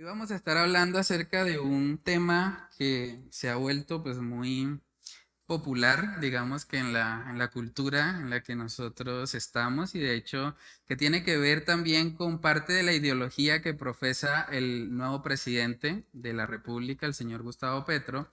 Hoy vamos a estar hablando acerca de un tema que se ha vuelto pues muy popular, digamos que en la cultura en la que nosotros estamos y de hecho que tiene que ver también con parte de la ideología que profesa el nuevo presidente de la República, el señor Gustavo Petro,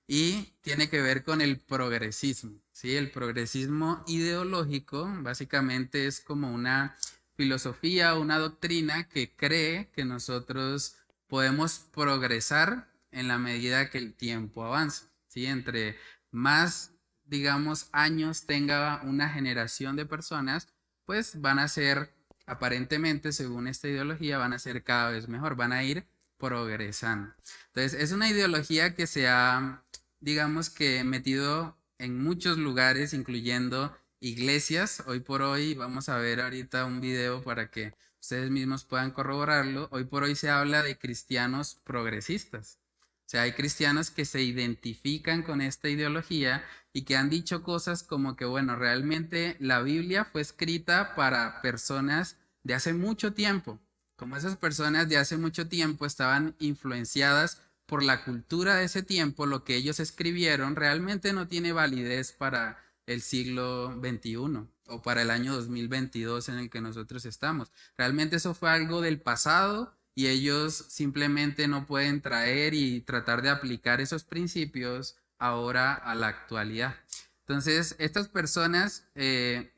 y tiene que ver con el progresismo, ¿sí? El progresismo ideológico básicamente es como una filosofía, una doctrina que cree que nosotros podemos progresar en la medida que el tiempo avanza, ¿sí? Entre más, digamos, años tenga una generación de personas, pues van a ser, aparentemente, según esta ideología, van a ser cada vez mejor, van a ir progresando. Entonces, es una ideología que se ha, digamos que, metido en muchos lugares, incluyendo iglesias. Hoy por hoy, vamos a ver ahorita un video para que ustedes mismos puedan corroborarlo. Hoy por hoy se habla de cristianos progresistas. O sea, hay cristianos que se identifican con esta ideología y que han dicho cosas como que, bueno, realmente la Biblia fue escrita para personas de hace mucho tiempo. Como esas personas de hace mucho tiempo estaban influenciadas por la cultura de ese tiempo, lo que ellos escribieron realmente no tiene validez para el siglo XXI o para el año 2022 en el que nosotros estamos. Realmente eso fue algo del pasado y ellos simplemente no pueden traer y tratar de aplicar esos principios ahora a la actualidad. Entonces, estas personas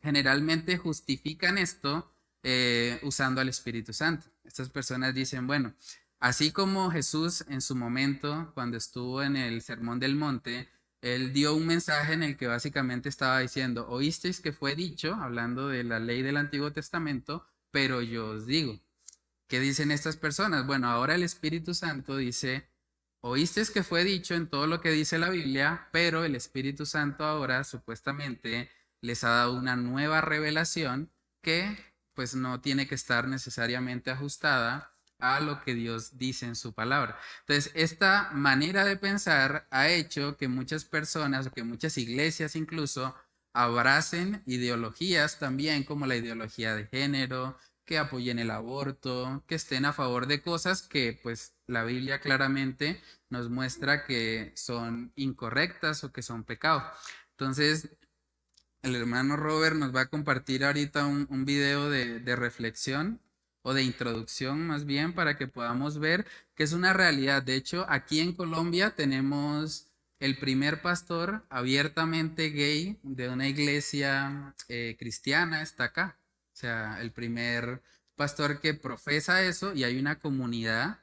generalmente justifican esto usando al Espíritu Santo. Estas personas dicen, bueno, así como Jesús en su momento, cuando estuvo en el Sermón del Monte, él dio un mensaje en el que básicamente estaba diciendo, oísteis que fue dicho, hablando de la ley del Antiguo Testamento, pero yo os digo. ¿Qué dicen estas personas? Bueno, ahora el Espíritu Santo dice, oísteis que fue dicho en todo lo que dice la Biblia, pero el Espíritu Santo ahora supuestamente les ha dado una nueva revelación que pues no tiene que estar necesariamente ajustada a lo que Dios dice en su palabra. Entonces, esta manera de pensar ha hecho que muchas personas o que muchas iglesias incluso abracen ideologías también como la ideología de género, que apoyen el aborto, que estén a favor de cosas que pues la Biblia claramente nos muestra que son incorrectas o que son pecados. Entonces, el hermano Robert nos va a compartir ahorita un video de reflexión o de introducción más bien para que podamos ver que es una realidad. De hecho, aquí en Colombia tenemos el primer pastor abiertamente gay de una iglesia cristiana, está acá. O sea, el primer pastor que profesa eso y hay una comunidad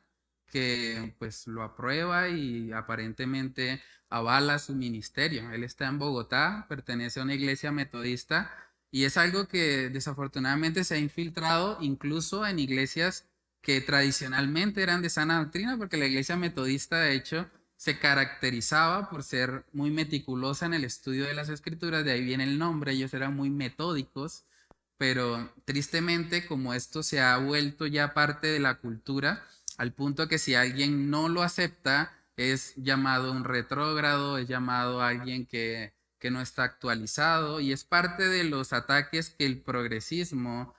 que pues lo aprueba y aparentemente avala su ministerio. Él está en Bogotá, pertenece a una iglesia metodista y es algo que desafortunadamente se ha infiltrado incluso en iglesias que tradicionalmente eran de sana doctrina, porque la iglesia metodista de hecho se caracterizaba por ser muy meticulosa en el estudio de las escrituras, de ahí viene el nombre, ellos eran muy metódicos, pero tristemente como esto se ha vuelto ya parte de la cultura, al punto que si alguien no lo acepta, es llamado un retrógrado, es llamado alguien que no está actualizado y es parte de los ataques que el progresismo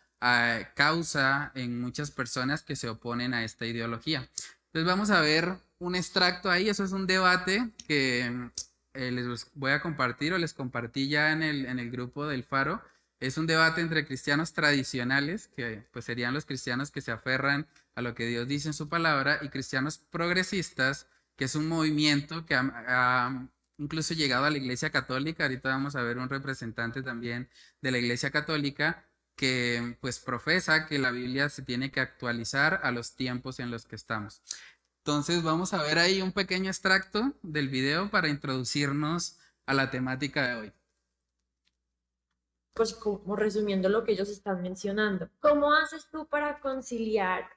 causa en muchas personas que se oponen a esta ideología. Entonces vamos a ver un extracto ahí, eso es un debate que les voy a compartir o les compartí ya en el grupo del Faro. Es un debate entre cristianos tradicionales, que pues serían los cristianos que se aferran a lo que Dios dice en su palabra, y cristianos progresistas, que es un movimiento que ha incluso llegado a la Iglesia Católica. Ahorita vamos a ver un representante también de la Iglesia Católica que pues profesa que la Biblia se tiene que actualizar a los tiempos en los que estamos. Entonces vamos a ver ahí un pequeño extracto del video para introducirnos a la temática de hoy. Pues como resumiendo lo que ellos están mencionando. ¿Cómo haces tú para conciliar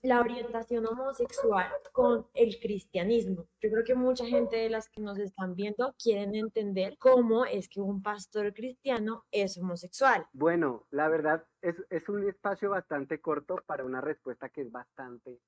la orientación homosexual con el cristianismo? Yo creo que mucha gente de las que nos están viendo quieren entender cómo es que un pastor cristiano es homosexual. Bueno, la verdad es un espacio bastante corto para una respuesta que es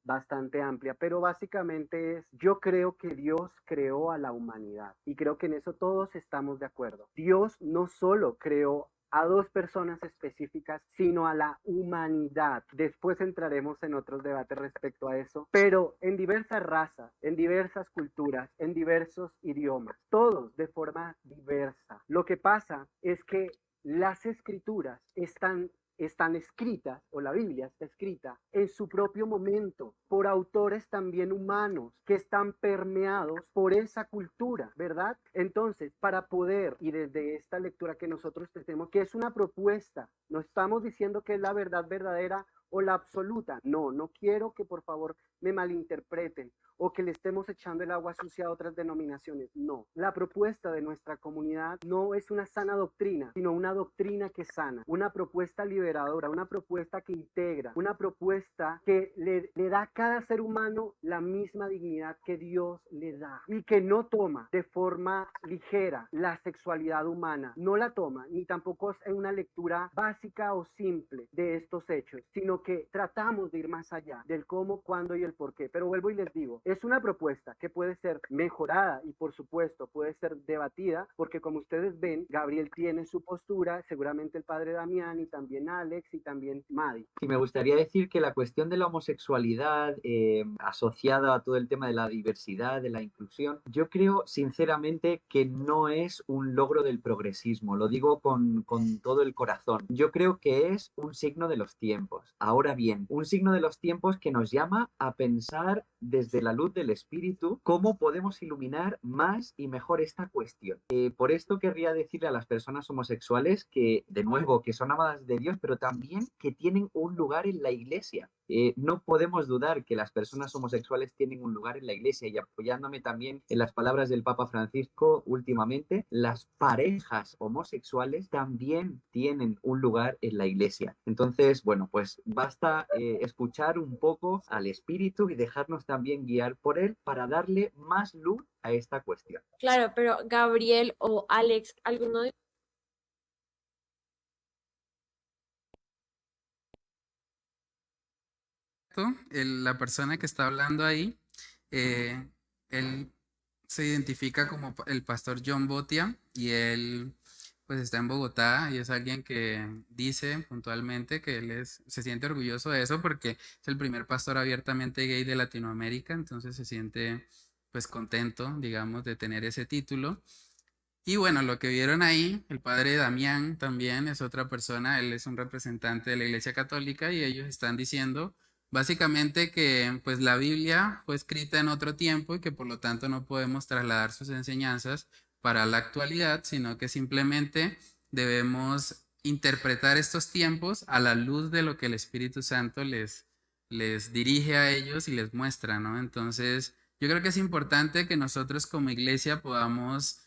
bastante amplia, pero básicamente es, yo creo que Dios creó a la humanidad y creo que en eso todos estamos de acuerdo. Dios no solo creó a dos personas específicas, sino a la humanidad. Después entraremos en otros debates respecto a eso, pero en diversas razas, en diversas culturas, en diversos idiomas, todos de forma diversa. Lo que pasa es que las escrituras están escritas, o la Biblia está escrita, en su propio momento, por autores también humanos que están permeados por esa cultura, ¿verdad? Entonces, para poder, y desde esta lectura que nosotros tenemos, que es una propuesta, no estamos diciendo que es la verdad verdadera o la absoluta, no quiero que por favor me malinterpreten o que le estemos echando el agua sucia a otras denominaciones. No, la propuesta de nuestra comunidad no es una sana doctrina, sino una doctrina que sana, una propuesta liberadora, una propuesta que integra, una propuesta que le da a cada ser humano la misma dignidad que Dios le da y que no toma de forma ligera la sexualidad humana, no la toma, ni tampoco es una lectura básica o simple de estos hechos, sino que tratamos de ir más allá del cómo, cuándo y el por qué. Pero vuelvo y les digo, es una propuesta que puede ser mejorada y por supuesto puede ser debatida, porque como ustedes ven, Gabriel tiene su postura, seguramente el padre Damián y también Alex y también Madi. Y me gustaría decir que la cuestión de la homosexualidad asociada a todo el tema de la diversidad, de la inclusión, yo creo sinceramente que no es un logro del progresismo, lo digo con todo el corazón. Yo creo que es un signo de los tiempos. Ahora bien, un signo de los tiempos que nos llama a pensar desde la luz del espíritu cómo podemos iluminar más y mejor esta cuestión. Por esto querría decirle a las personas homosexuales que, de nuevo, que son amadas de Dios, pero también que tienen un lugar en la iglesia. No podemos dudar que las personas homosexuales tienen un lugar en la iglesia, y apoyándome también en las palabras del Papa Francisco últimamente, las parejas homosexuales también tienen un lugar en la iglesia. Entonces, bueno, pues basta escuchar un poco al espíritu y dejarnos también guiar por él para darle más luz a esta cuestión. Claro, pero Gabriel o Alex, ¿alguno de la persona que está hablando ahí, él se identifica como el pastor John Botia y él pues está en Bogotá y es alguien que dice puntualmente que se siente orgulloso de eso porque es el primer pastor abiertamente gay de Latinoamérica, entonces se siente pues contento, digamos, de tener ese título. Y bueno, lo que vieron ahí, el padre Damián también es otra persona, él es un representante de la Iglesia Católica y ellos están diciendo básicamente que pues la Biblia fue escrita en otro tiempo y que por lo tanto no podemos trasladar sus enseñanzas para la actualidad, sino que simplemente debemos interpretar estos tiempos a la luz de lo que el Espíritu Santo les dirige a ellos y les muestra, ¿no? Entonces, yo creo que es importante que nosotros como iglesia podamos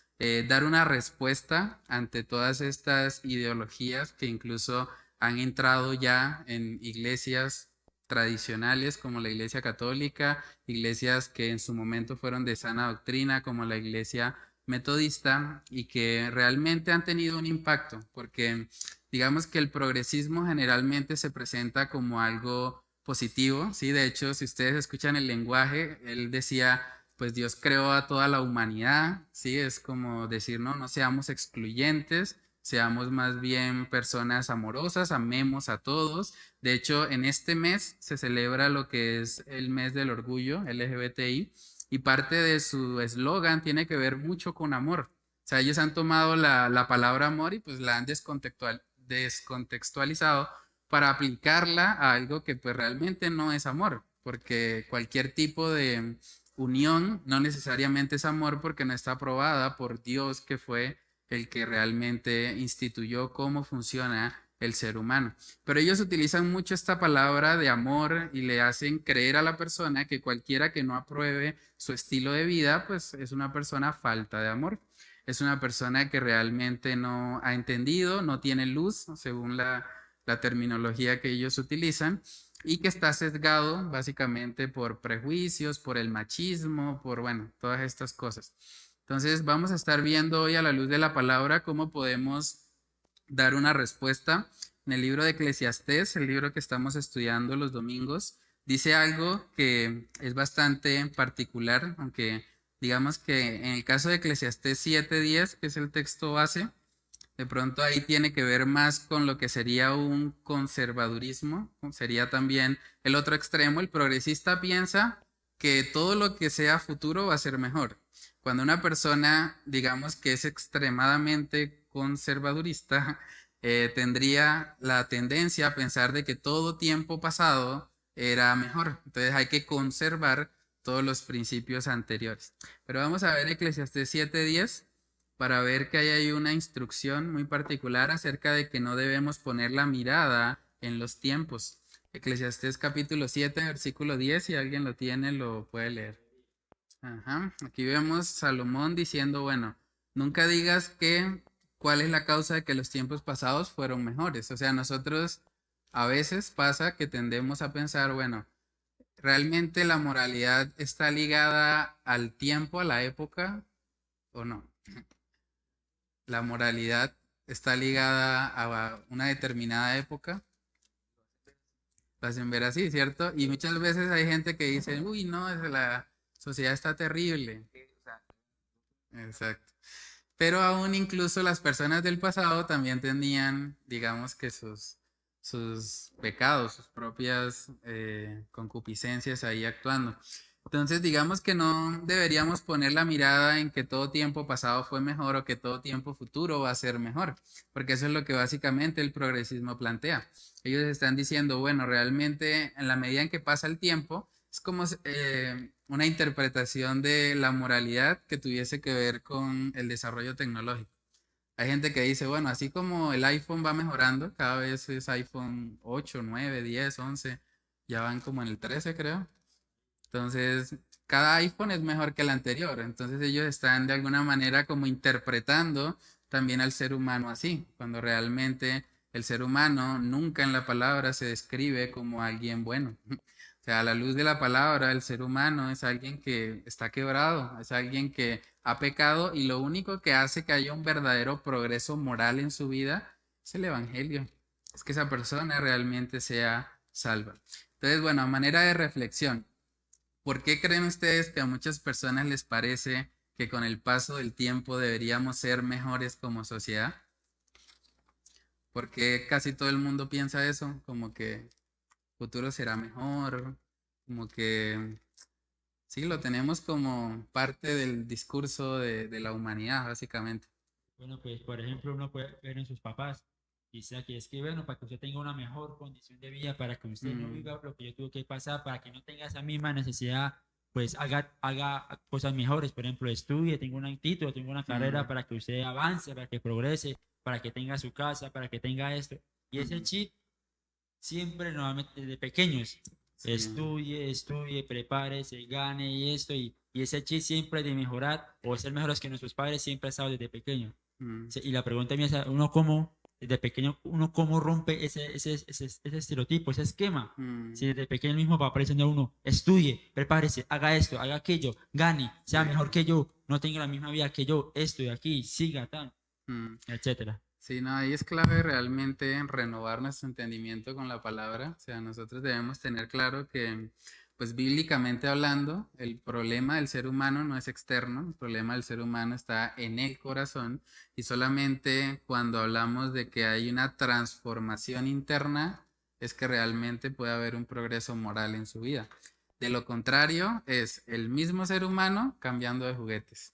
dar una respuesta ante todas estas ideologías que incluso han entrado ya en iglesias tradicionales como la Iglesia Católica, iglesias que en su momento fueron de sana doctrina como la Iglesia Metodista y que realmente han tenido un impacto, porque digamos que el progresismo generalmente se presenta como algo positivo, ¿sí? De hecho, si ustedes escuchan el lenguaje, él decía pues Dios creó a toda la humanidad, ¿sí? Es como decir, no seamos excluyentes, seamos más bien personas amorosas, amemos a todos. De hecho, en este mes se celebra lo que es el mes del orgullo LGBTI y parte de su eslogan tiene que ver mucho con amor. O sea, ellos han tomado la palabra amor y pues la han descontextualizado para aplicarla a algo que pues realmente no es amor, porque cualquier tipo de unión no necesariamente es amor porque no está aprobada por Dios, que fue el que realmente instituyó cómo funciona el ser humano. Pero ellos utilizan mucho esta palabra de amor y le hacen creer a la persona que cualquiera que no apruebe su estilo de vida, pues es una persona falta de amor. Es una persona que realmente no ha entendido, no tiene luz, según la terminología que ellos utilizan, y que está sesgado básicamente por prejuicios, por el machismo, por, bueno, todas estas cosas. Entonces vamos a estar viendo hoy a la luz de la palabra cómo podemos dar una respuesta. En el libro de Eclesiastés, el libro que estamos estudiando los domingos, dice algo que es bastante particular, aunque digamos que en el caso de Eclesiastés 7:10, que es el texto base, De pronto ahí tiene que ver más con lo que sería un conservadurismo, sería también el otro extremo. El progresista piensa que todo lo que sea futuro va a ser mejor. Cuando una persona, digamos que es extremadamente conservadurista, tendría la tendencia a pensar de que todo tiempo pasado era mejor. Entonces hay que conservar todos los principios anteriores. Pero vamos a ver Eclesiastés 7:10 para ver que ahí hay una instrucción muy particular acerca de que no debemos poner la mirada en los tiempos. Eclesiastés capítulo 7, versículo 10, si alguien lo tiene, lo puede leer. Ajá. Aquí vemos Salomón diciendo, bueno, nunca digas que cuál es la causa de que los tiempos pasados fueron mejores. O sea, nosotros a veces pasa que tendemos a pensar, bueno, ¿realmente la moralidad está ligada al tiempo, a la época o no? La moralidad está ligada a una determinada época. Lo hacen ver así, ¿cierto? Y muchas veces hay gente que dice, uy, no, la sociedad está terrible. Exacto. Pero aún incluso las personas del pasado también tenían, digamos que sus pecados, sus propias concupiscencias ahí actuando. Entonces, digamos que no deberíamos poner la mirada en que todo tiempo pasado fue mejor o que todo tiempo futuro va a ser mejor, porque eso es lo que básicamente el progresismo plantea. Ellos están diciendo, bueno, realmente en la medida en que pasa el tiempo, es como una interpretación de la moralidad que tuviese que ver con el desarrollo tecnológico. Hay gente que dice, bueno, así como el iPhone va mejorando, cada vez es iPhone 8, 9, 10, 11, ya van como en el 13, creo. Entonces, cada iPhone es mejor que el anterior. Entonces, ellos están de alguna manera como interpretando también al ser humano así, cuando realmente el ser humano nunca en la palabra se describe como alguien bueno. O sea, a la luz de la palabra, el ser humano es alguien que está quebrado, es alguien que ha pecado y lo único que hace que haya un verdadero progreso moral en su vida es el evangelio. Es que esa persona realmente sea salva. Entonces, bueno, a manera de reflexión, ¿por qué creen ustedes que a muchas personas les parece que con el paso del tiempo deberíamos ser mejores como sociedad? ¿Por qué casi todo el mundo piensa eso? Como que el futuro será mejor, como que sí, lo tenemos como parte del discurso de la humanidad, básicamente. Bueno, pues por ejemplo, uno puede ver en sus papás, dice que es que bueno, para que usted tenga una mejor condición de vida, para que usted no Mm, viva lo que yo tuve que pasar, para que no tenga esa misma necesidad, pues haga cosas mejores, por ejemplo, estudie, tenga un título, tenga una carrera mm, para que usted avance, para que progrese, para que tenga su casa, para que tenga esto. Y ese mm, chip siempre nuevamente desde pequeños, sí, estudie, prepárese, gane y esto, y ese chip siempre de mejorar o ser mejores que nuestros padres siempre ha estado desde pequeño. mm, Sí, y la pregunta mía es, uno cómo, desde pequeño, uno cómo rompe ese estereotipo, ese esquema. Si mm, desde pequeño mismo va apareciendo a uno, estudie, prepárese, haga esto, haga aquello, gane, sea sí, mejor que yo, no tenga la misma vida que yo, esto y aquí, siga, tal, mm. etcétera. Sí, no, ahí es clave realmente en renovar nuestro entendimiento con la palabra. O sea, nosotros debemos tener claro que, pues bíblicamente hablando, el problema del ser humano no es externo, el problema del ser humano está en el corazón y solamente cuando hablamos de que hay una transformación interna es que realmente puede haber un progreso moral en su vida. De lo contrario, es el mismo ser humano cambiando de juguetes.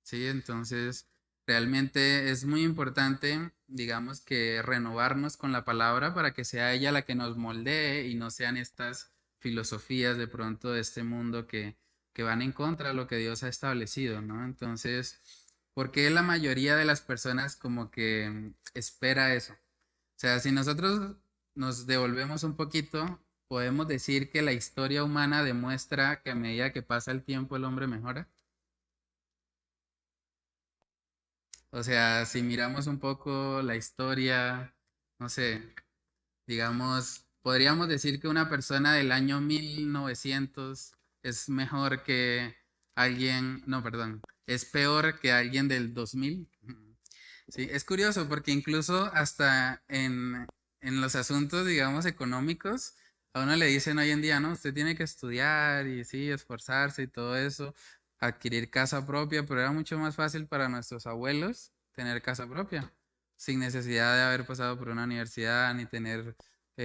Sí, entonces realmente es muy importante, digamos que renovarnos con la palabra para que sea ella la que nos moldee y no sean estas filosofías de pronto de este mundo que van en contra de lo que Dios ha establecido, ¿no? Entonces, ¿por qué la mayoría de las personas como que espera eso? O sea, si nosotros nos devolvemos un poquito, podemos decir que la historia humana demuestra que a medida que pasa el tiempo el hombre mejora. O sea, si miramos un poco la historia, no sé, digamos, podríamos decir que una persona del año 1900 es mejor que alguien, no, perdón, es peor que alguien del 2000. Sí, es curioso porque incluso hasta en los asuntos, digamos, económicos, a uno le dicen hoy en día, no, usted tiene que estudiar y sí, esforzarse y todo eso, adquirir casa propia, pero era mucho más fácil para nuestros abuelos tener casa propia. O sin necesidad de haber pasado por una universidad, ni tener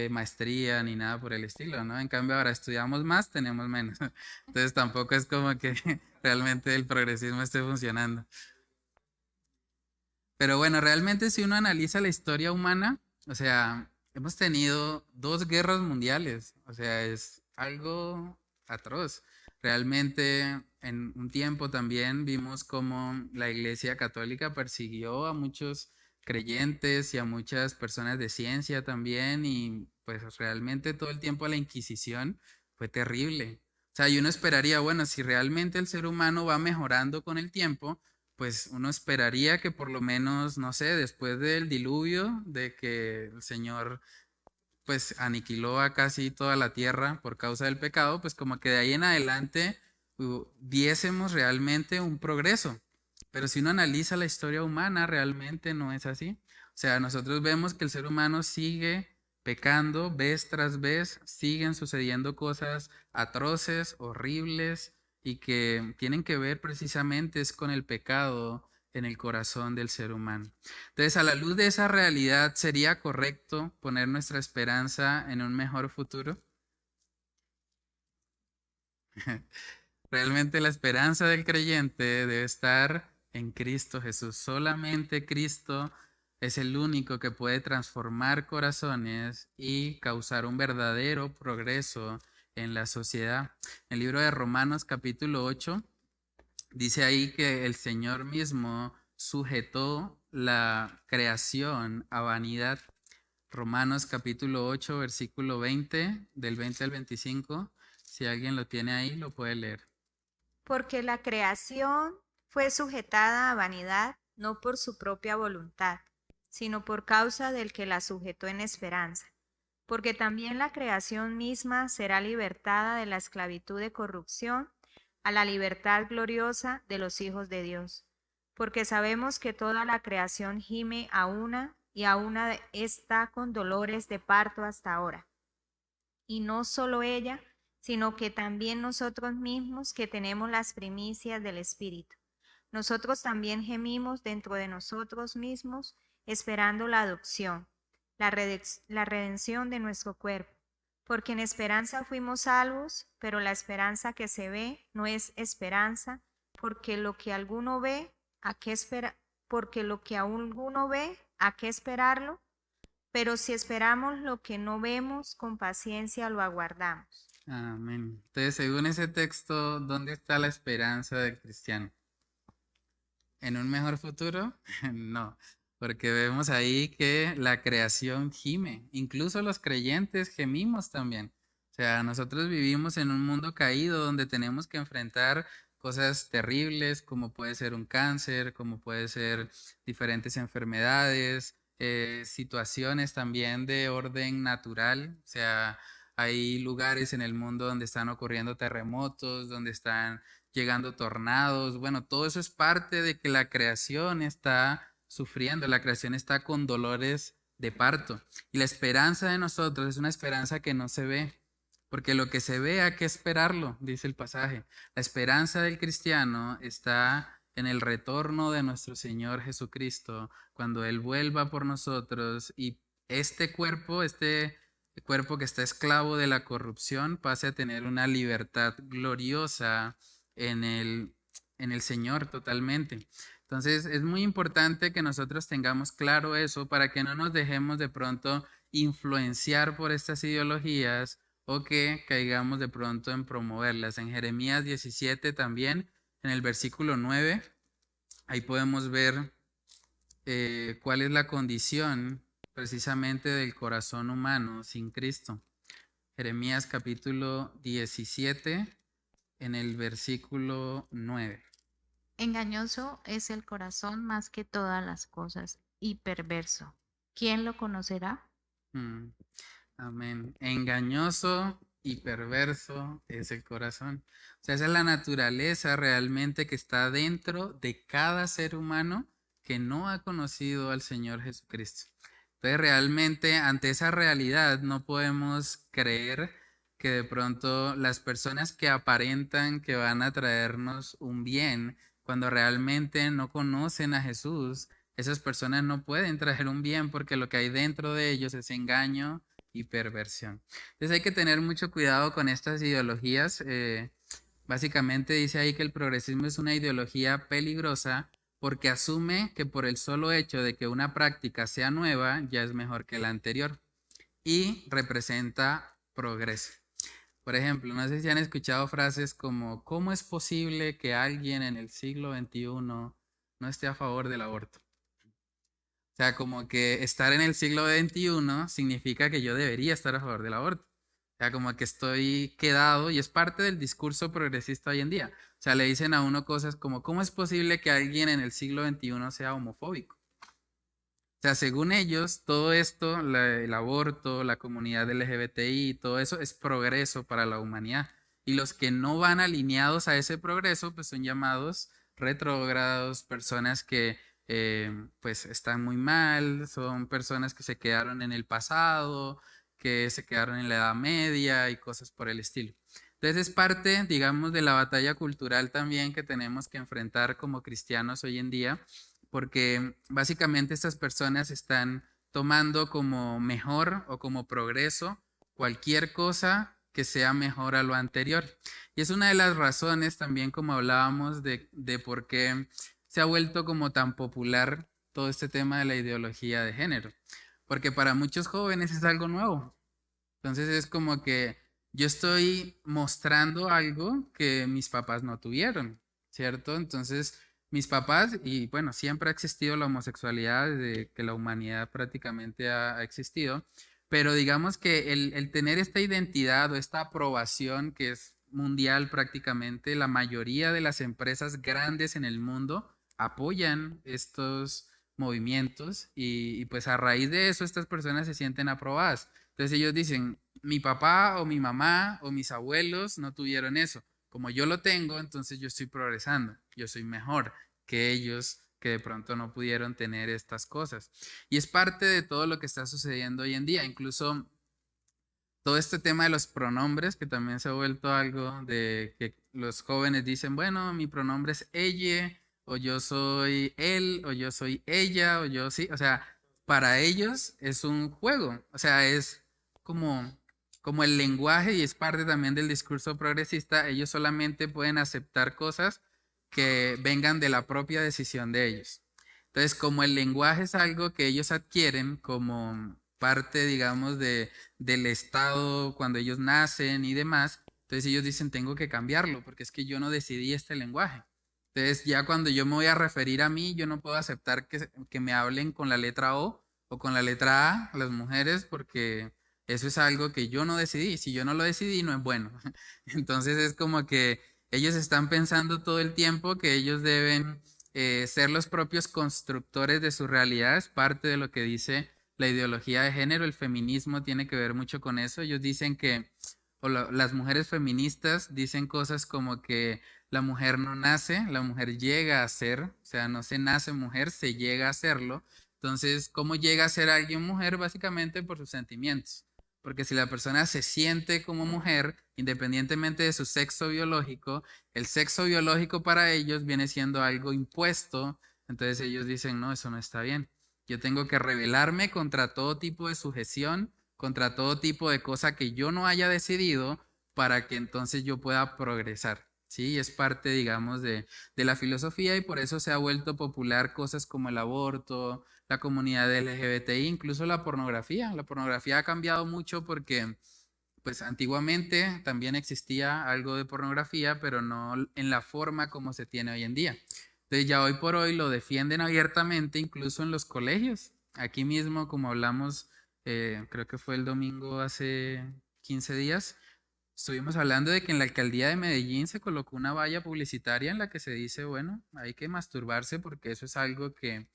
maestría, ni nada por el estilo, ¿no? En cambio, ahora estudiamos más, tenemos menos. Entonces tampoco es como que realmente el progresismo esté funcionando. Pero bueno, realmente si uno analiza la historia humana, o sea, hemos tenido 2 guerras mundiales, o sea, es algo atroz. Realmente en un tiempo también vimos cómo la Iglesia Católica persiguió a muchos creyentes y a muchas personas de ciencia también, y pues realmente todo el tiempo la Inquisición fue terrible. O sea, y uno esperaría, bueno, si realmente el ser humano va mejorando con el tiempo, pues uno esperaría que por lo menos, no sé, después del diluvio, de que el Señor pues aniquiló a casi toda la tierra por causa del pecado, pues como que de ahí en adelante viésemos realmente un progreso. Pero si uno analiza la historia humana, realmente no es así. O sea, nosotros vemos que el ser humano sigue pecando vez tras vez, siguen sucediendo cosas atroces, horribles, y que tienen que ver precisamente es con el pecado en el corazón del ser humano. Entonces, a la luz de esa realidad, ¿sería correcto poner nuestra esperanza en un mejor futuro? Realmente la esperanza del creyente debe estar en Cristo Jesús. Solamente Cristo es el único que puede transformar corazones y causar un verdadero progreso en la sociedad. En el libro de Romanos capítulo 8 dice ahí que el Señor mismo sujetó la creación a vanidad. Romanos capítulo 8, versículo 20, del 20 al 25. Si alguien lo tiene ahí, lo puede leer. Porque la creación fue sujetada a vanidad no por su propia voluntad, sino por causa del que la sujetó en esperanza. Porque también la creación misma será libertada de la esclavitud de corrupción a la libertad gloriosa de los hijos de Dios. Porque sabemos que toda la creación gime a una y a una está con dolores de parto hasta ahora. Y no solo ella, sino que también nosotros mismos que tenemos las primicias del Espíritu. Nosotros también gemimos dentro de nosotros mismos, esperando la adopción, la redención de nuestro cuerpo. Porque en esperanza fuimos salvos, pero la esperanza que se ve no es esperanza, porque lo que alguno ve, ¿a qué espera? Porque lo que alguno ve, ¿a qué esperarlo? Pero si esperamos lo que no vemos, con paciencia lo aguardamos. Amén. Entonces, según ese texto, ¿dónde está la esperanza del cristiano? ¿En un mejor futuro? No, porque vemos ahí que la creación gime, incluso los creyentes gemimos también. O sea, nosotros vivimos en un mundo caído donde tenemos que enfrentar cosas terribles, como puede ser un cáncer, como puede ser diferentes enfermedades, situaciones también de orden natural. O sea, hay lugares en el mundo donde están ocurriendo terremotos, donde están llegando tornados. Bueno, todo eso es parte de que la creación está sufriendo, la creación está con dolores de parto. Y la esperanza de nosotros es una esperanza que no se ve, porque lo que se ve hay que esperarlo, dice el pasaje. La esperanza del cristiano está en el retorno de nuestro Señor Jesucristo, cuando Él vuelva por nosotros y este cuerpo que está esclavo de la corrupción pase a tener una libertad gloriosa en el Señor totalmente. Entonces es muy importante que nosotros tengamos claro eso para que no nos dejemos de pronto influenciar por estas ideologías o que caigamos de pronto en promoverlas. En Jeremías 17 también, en el versículo 9, ahí podemos ver cuál es la condición precisamente del corazón humano sin Cristo. Jeremías capítulo 17, en el versículo 9. Engañoso es el corazón más que todas las cosas y perverso. ¿Quién lo conocerá? Mm, Amén. Engañoso y perverso es el corazón. O sea, esa es la naturaleza realmente que está dentro de cada ser humano que no ha conocido al Señor Jesucristo. Entonces, realmente ante esa realidad no podemos creer que de pronto las personas que aparentan que van a traernos un bien, cuando realmente no conocen a Jesús, esas personas no pueden traer un bien porque lo que hay dentro de ellos es engaño y perversión. Entonces hay que tener mucho cuidado con estas ideologías. Básicamente dice ahí que el progresismo es una ideología peligrosa porque asume que por el solo hecho de que una práctica sea nueva ya es mejor que la anterior y representa progreso. Por ejemplo, no sé si han escuchado frases como ¿cómo es posible que alguien en el siglo XXI no esté a favor del aborto? O sea, como que estar en el siglo XXI significa que yo debería estar a favor del aborto. O sea, como que estoy quedado y es parte del discurso progresista hoy en día. O sea, le dicen a uno cosas como ¿cómo es posible que alguien en el siglo XXI sea homofóbico? O sea, según ellos, todo esto, el aborto, la comunidad LGBTI, todo eso es progreso para la humanidad. Y los que no van alineados a ese progreso, pues son llamados retrógrados, personas que pues están muy mal, son personas que se quedaron en el pasado, que se quedaron en la Edad Media y cosas por el estilo. Entonces es parte, digamos, de la batalla cultural también que tenemos que enfrentar como cristianos hoy en día porque básicamente estas personas están tomando como mejor o como progreso cualquier cosa que sea mejor a lo anterior. Y es una de las razones también, como hablábamos, de por qué se ha vuelto como tan popular todo este tema de la ideología de género. Porque para muchos jóvenes es algo nuevo. Entonces es como que yo estoy mostrando algo que mis papás no tuvieron, ¿cierto? Entonces mis papás, y bueno, siempre ha existido la homosexualidad desde que la humanidad prácticamente ha existido, pero digamos que el tener esta identidad o esta aprobación que es mundial prácticamente, la mayoría de las empresas grandes en el mundo apoyan estos movimientos y pues a raíz de eso estas personas se sienten aprobadas. Entonces ellos dicen, mi papá o mi mamá o mis abuelos no tuvieron eso. Como yo lo tengo, entonces yo estoy progresando, yo soy mejor que ellos que de pronto no pudieron tener estas cosas. Y es parte de todo lo que está sucediendo hoy en día. Incluso todo este tema de los pronombres, que también se ha vuelto algo de que los jóvenes dicen, bueno, mi pronombre es ella, o yo soy él, o yo soy ella, o yo sí. O sea, para ellos es un juego. O sea, es como, como el lenguaje y es parte también del discurso progresista. Ellos solamente pueden aceptar cosas que vengan de la propia decisión de ellos. Entonces, como el lenguaje es algo que ellos adquieren como parte, digamos, del Estado cuando ellos nacen y demás, entonces ellos dicen, tengo que cambiarlo porque es que yo no decidí este lenguaje. Entonces, ya cuando yo me voy a referir a mí, yo no puedo aceptar que me hablen con la letra O con la letra A, las mujeres, porque eso es algo que yo no decidí. Si yo no lo decidí, no es bueno. Entonces es como que ellos están pensando todo el tiempo que ellos deben ser los propios constructores de su realidad. Es parte de lo que dice la ideología de género. El feminismo tiene que ver mucho con eso. Ellos dicen que, las mujeres feministas dicen cosas como que la mujer no nace, la mujer llega a ser, o sea, no se nace mujer, se llega a serlo. Entonces, ¿cómo llega a ser alguien mujer? Básicamente por sus sentimientos. Porque si la persona se siente como mujer, independientemente de su sexo biológico, el sexo biológico para ellos viene siendo algo impuesto. Entonces ellos dicen, no, eso no está bien. Yo tengo que rebelarme contra todo tipo de sujeción, contra todo tipo de cosa que yo no haya decidido para que entonces yo pueda progresar. Sí, es parte, digamos, de la filosofía y por eso se ha vuelto popular cosas como el aborto, la comunidad LGBTI, incluso la pornografía. La pornografía ha cambiado mucho porque, pues, antiguamente también existía algo de pornografía, pero no en la forma como se tiene hoy en día. Entonces, ya hoy por hoy lo defienden abiertamente, incluso en los colegios. Aquí mismo, como hablamos, creo que fue el domingo hace 15 días, estuvimos hablando de que en la alcaldía de Medellín se colocó una valla publicitaria en la que se dice, bueno, hay que masturbarse porque eso es algo que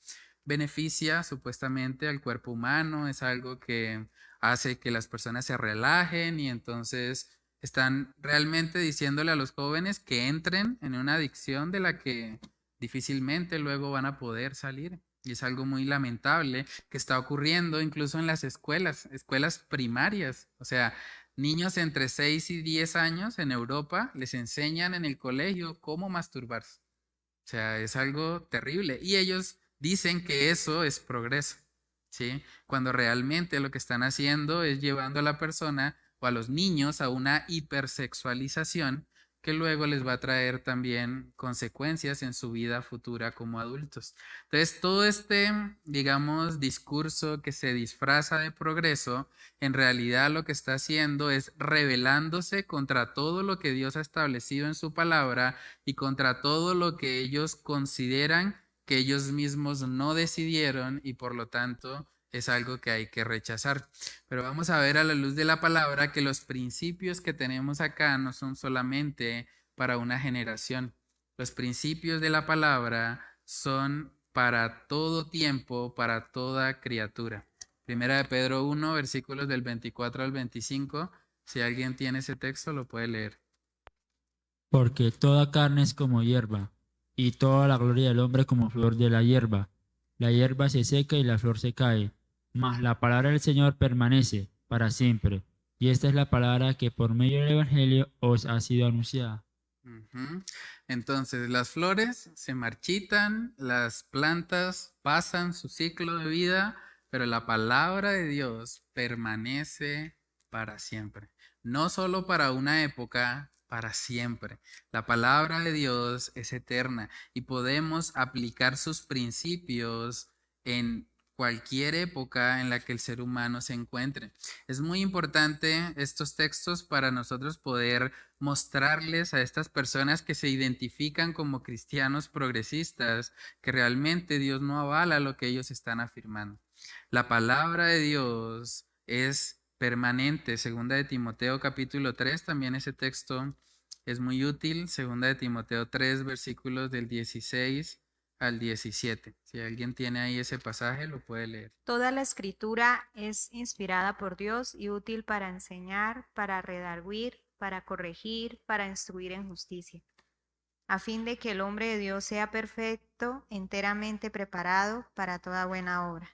beneficia supuestamente al cuerpo humano, es algo que hace que las personas se relajen y entonces están realmente diciéndole a los jóvenes que entren en una adicción de la que difícilmente luego van a poder salir. Y es algo muy lamentable que está ocurriendo incluso en las escuelas primarias. O sea, niños entre 6 y 10 años en Europa les enseñan en el colegio cómo masturbarse. O sea, es algo terrible. Y ellos dicen que eso es progreso, ¿sí? Cuando realmente lo que están haciendo es llevando a la persona o a los niños a una hipersexualización que luego les va a traer también consecuencias en su vida futura como adultos. Entonces, todo este, digamos, discurso que se disfraza de progreso, en realidad lo que está haciendo es rebelándose contra todo lo que Dios ha establecido en su palabra y contra todo lo que ellos consideran que ellos mismos no decidieron y por lo tanto es algo que hay que rechazar. Pero vamos a ver a la luz de la palabra que los principios que tenemos acá no son solamente para una generación. Los principios de la palabra son para todo tiempo, para toda criatura. Primera de Pedro 1, versículos del 24 al 25. Si alguien tiene ese texto, lo puede leer. Porque toda carne es como hierba, y toda la gloria del hombre como flor de la hierba. La hierba se seca y la flor se cae, mas la palabra del Señor permanece para siempre. Y esta es la palabra que por medio del Evangelio os ha sido anunciada. Ujú. Entonces, las flores se marchitan, las plantas pasan su ciclo de vida, pero la palabra de Dios permanece para siempre. No solo para una época, para siempre. La palabra de Dios es eterna y podemos aplicar sus principios en cualquier época en la que el ser humano se encuentre. Es muy importante estos textos para nosotros poder mostrarles a estas personas que se identifican como cristianos progresistas que realmente Dios no avala lo que ellos están afirmando. La palabra de Dios es permanente. Segunda de Timoteo capítulo 3, también ese texto es muy útil. Segunda de Timoteo 3, versículos del 16 al 17. Si alguien tiene ahí ese pasaje, lo puede leer. Toda la escritura es inspirada por Dios y útil para enseñar, para redarguir, para corregir, para instruir en justicia, a fin de que el hombre de Dios sea perfecto, enteramente preparado para toda buena obra.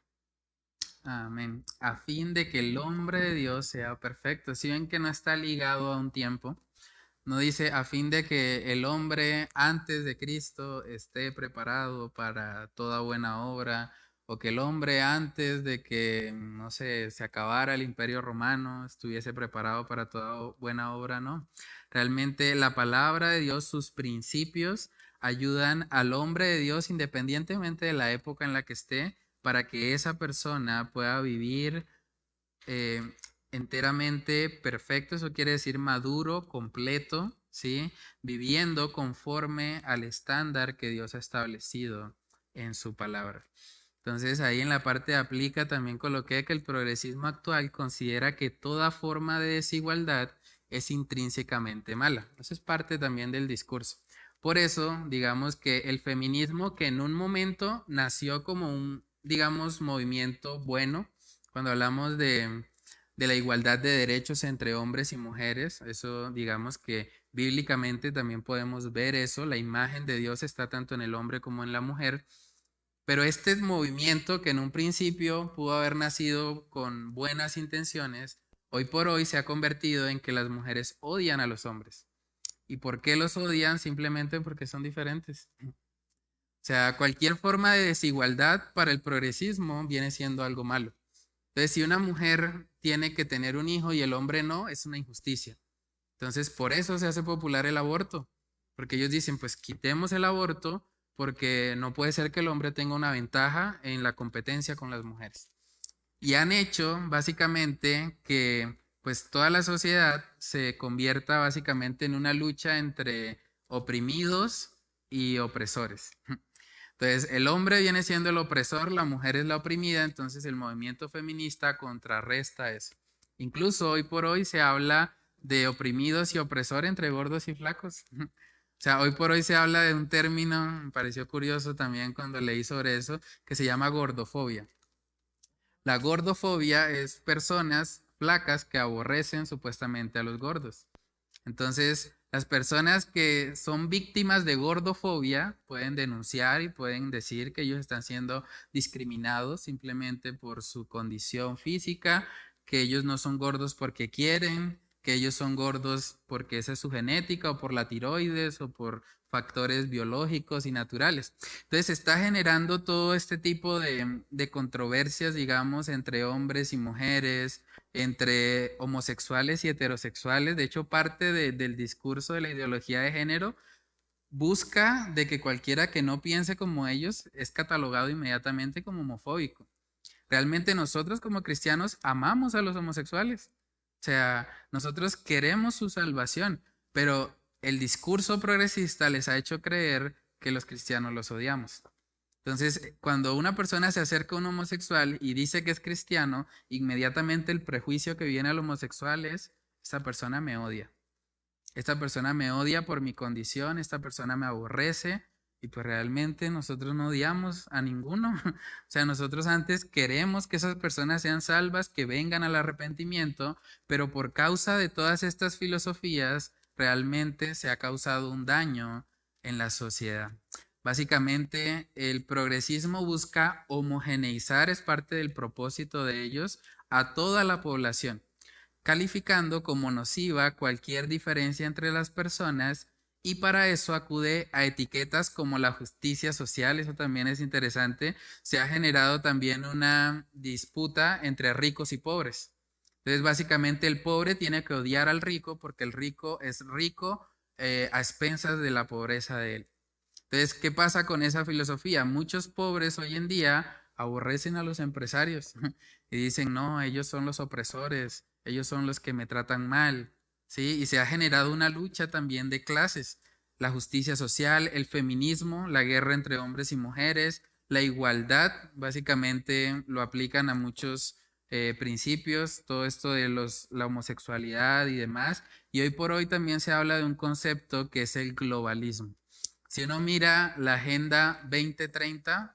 Amén. A fin de que el hombre de Dios sea perfecto. Si ven que no está ligado a un tiempo, no dice a fin de que el hombre antes de Cristo esté preparado para toda buena obra, o que el hombre antes de que, no sé, se acabara el Imperio Romano estuviese preparado para toda buena obra, no. Realmente la palabra de Dios, sus principios ayudan al hombre de Dios independientemente de la época en la que esté, para que esa persona pueda vivir eh, enteramente perfecto, eso quiere decir maduro, completo, ¿sí? Viviendo conforme al estándar que Dios ha establecido en su palabra. Entonces ahí en la parte de aplica también coloqué que el progresismo actual considera que toda forma de desigualdad es intrínsecamente mala. Eso es parte también del discurso. Por eso, digamos que el feminismo que en un momento nació como un, digamos, movimiento bueno, cuando hablamos de la igualdad de derechos entre hombres y mujeres, eso digamos que bíblicamente también podemos ver eso, la imagen de Dios está tanto en el hombre como en la mujer, pero este movimiento que en un principio pudo haber nacido con buenas intenciones, hoy por hoy se ha convertido en que las mujeres odian a los hombres. ¿Y por qué los odian? Simplemente porque son diferentes. O sea, cualquier forma de desigualdad para el progresismo viene siendo algo malo. Entonces, si una mujer tiene que tener un hijo y el hombre no, es una injusticia. Entonces, por eso se hace popular el aborto, porque ellos dicen, pues quitemos el aborto porque no puede ser que el hombre tenga una ventaja en la competencia con las mujeres. Y han hecho básicamente que pues toda la sociedad se convierta básicamente en una lucha entre oprimidos y opresores. Entonces, el hombre viene siendo el opresor, la mujer es la oprimida, entonces el movimiento feminista contrarresta eso. Incluso hoy por hoy se habla de oprimidos y opresor entre gordos y flacos. O sea, hoy por hoy se habla de un término, me pareció curioso también cuando leí sobre eso, que se llama gordofobia. La gordofobia es personas flacas que aborrecen supuestamente a los gordos. Entonces, las personas que son víctimas de gordofobia pueden denunciar y pueden decir que ellos están siendo discriminados simplemente por su condición física, que ellos no son gordos porque quieren, que ellos son gordos porque esa es su genética o por la tiroides o por factores biológicos y naturales. Entonces está generando todo este tipo de controversias, digamos, entre hombres y mujeres, entre homosexuales y heterosexuales. De hecho, parte del discurso de la ideología de género busca de que cualquiera que no piense como ellos es catalogado inmediatamente como homofóbico. Realmente nosotros como cristianos amamos a los homosexuales. O sea, nosotros queremos su salvación, pero el discurso progresista les ha hecho creer que los cristianos los odiamos. Entonces, cuando una persona se acerca a un homosexual y dice que es cristiano, inmediatamente el prejuicio que viene al homosexual es, esta persona me odia. Esta persona me odia por mi condición, esta persona me aborrece. Y pues realmente nosotros no odiamos a ninguno. O sea, nosotros antes queremos que esas personas sean salvas, que vengan al arrepentimiento, pero por causa de todas estas filosofías, realmente se ha causado un daño en la sociedad. Básicamente, el progresismo busca homogeneizar, es parte del propósito de ellos, a toda la población, calificando como nociva cualquier diferencia entre las personas, y para eso acude a etiquetas como la justicia social. Eso también es interesante. Se ha generado también una disputa entre ricos y pobres. Entonces, básicamente el pobre tiene que odiar al rico porque el rico es rico a expensas de la pobreza de él. Entonces, ¿qué pasa con esa filosofía? Muchos pobres hoy en día aborrecen a los empresarios y dicen, no, ellos son los opresores, ellos son los que me tratan mal, ¿sí? Y se ha generado una lucha también de clases, la justicia social, el feminismo, la guerra entre hombres y mujeres, la igualdad, básicamente lo aplican a muchos principios, todo esto de la homosexualidad y demás. Y hoy por hoy también se habla de un concepto que es el globalismo. Si uno mira la Agenda 2030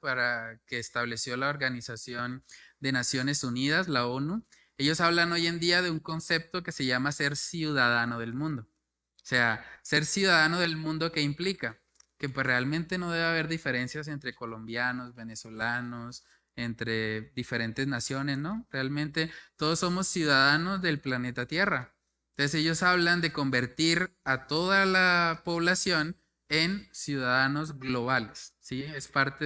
que estableció la Organización de Naciones Unidas, la ONU, ellos hablan hoy en día de un concepto que se llama ser ciudadano del mundo. O sea, ser ciudadano del mundo, ¿qué implica? Que pues realmente no debe haber diferencias entre colombianos, venezolanos, entre diferentes naciones, ¿no? Realmente todos somos ciudadanos del planeta Tierra. Entonces ellos hablan de convertir a toda la población en ciudadanos globales, ¿sí? Es parte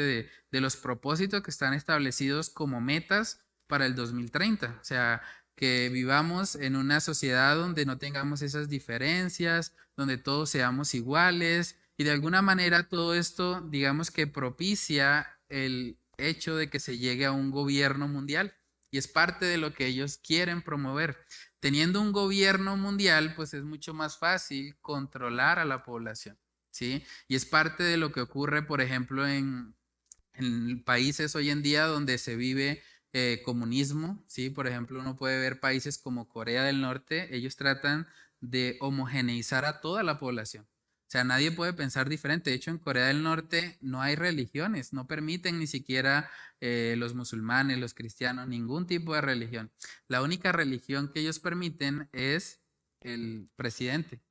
de los propósitos que están establecidos como metas para el 2030. O sea, que vivamos en una sociedad donde no tengamos esas diferencias, donde todos seamos iguales, y de alguna manera todo esto, digamos que propicia el hecho de que se llegue a un gobierno mundial, y es parte de lo que ellos quieren promover. Teniendo un gobierno mundial, pues es mucho más fácil controlar a la población, ¿sí? Y es parte de lo que ocurre, por ejemplo, en países hoy en día donde se vive comunismo, ¿sí? Por ejemplo, uno puede ver países como Corea del Norte, ellos tratan de homogeneizar a toda la población. O sea, nadie puede pensar diferente. De hecho, en Corea del Norte no hay religiones, no permiten ni siquiera los musulmanes, los cristianos, ningún tipo de religión. La única religión que ellos permiten es el presidente.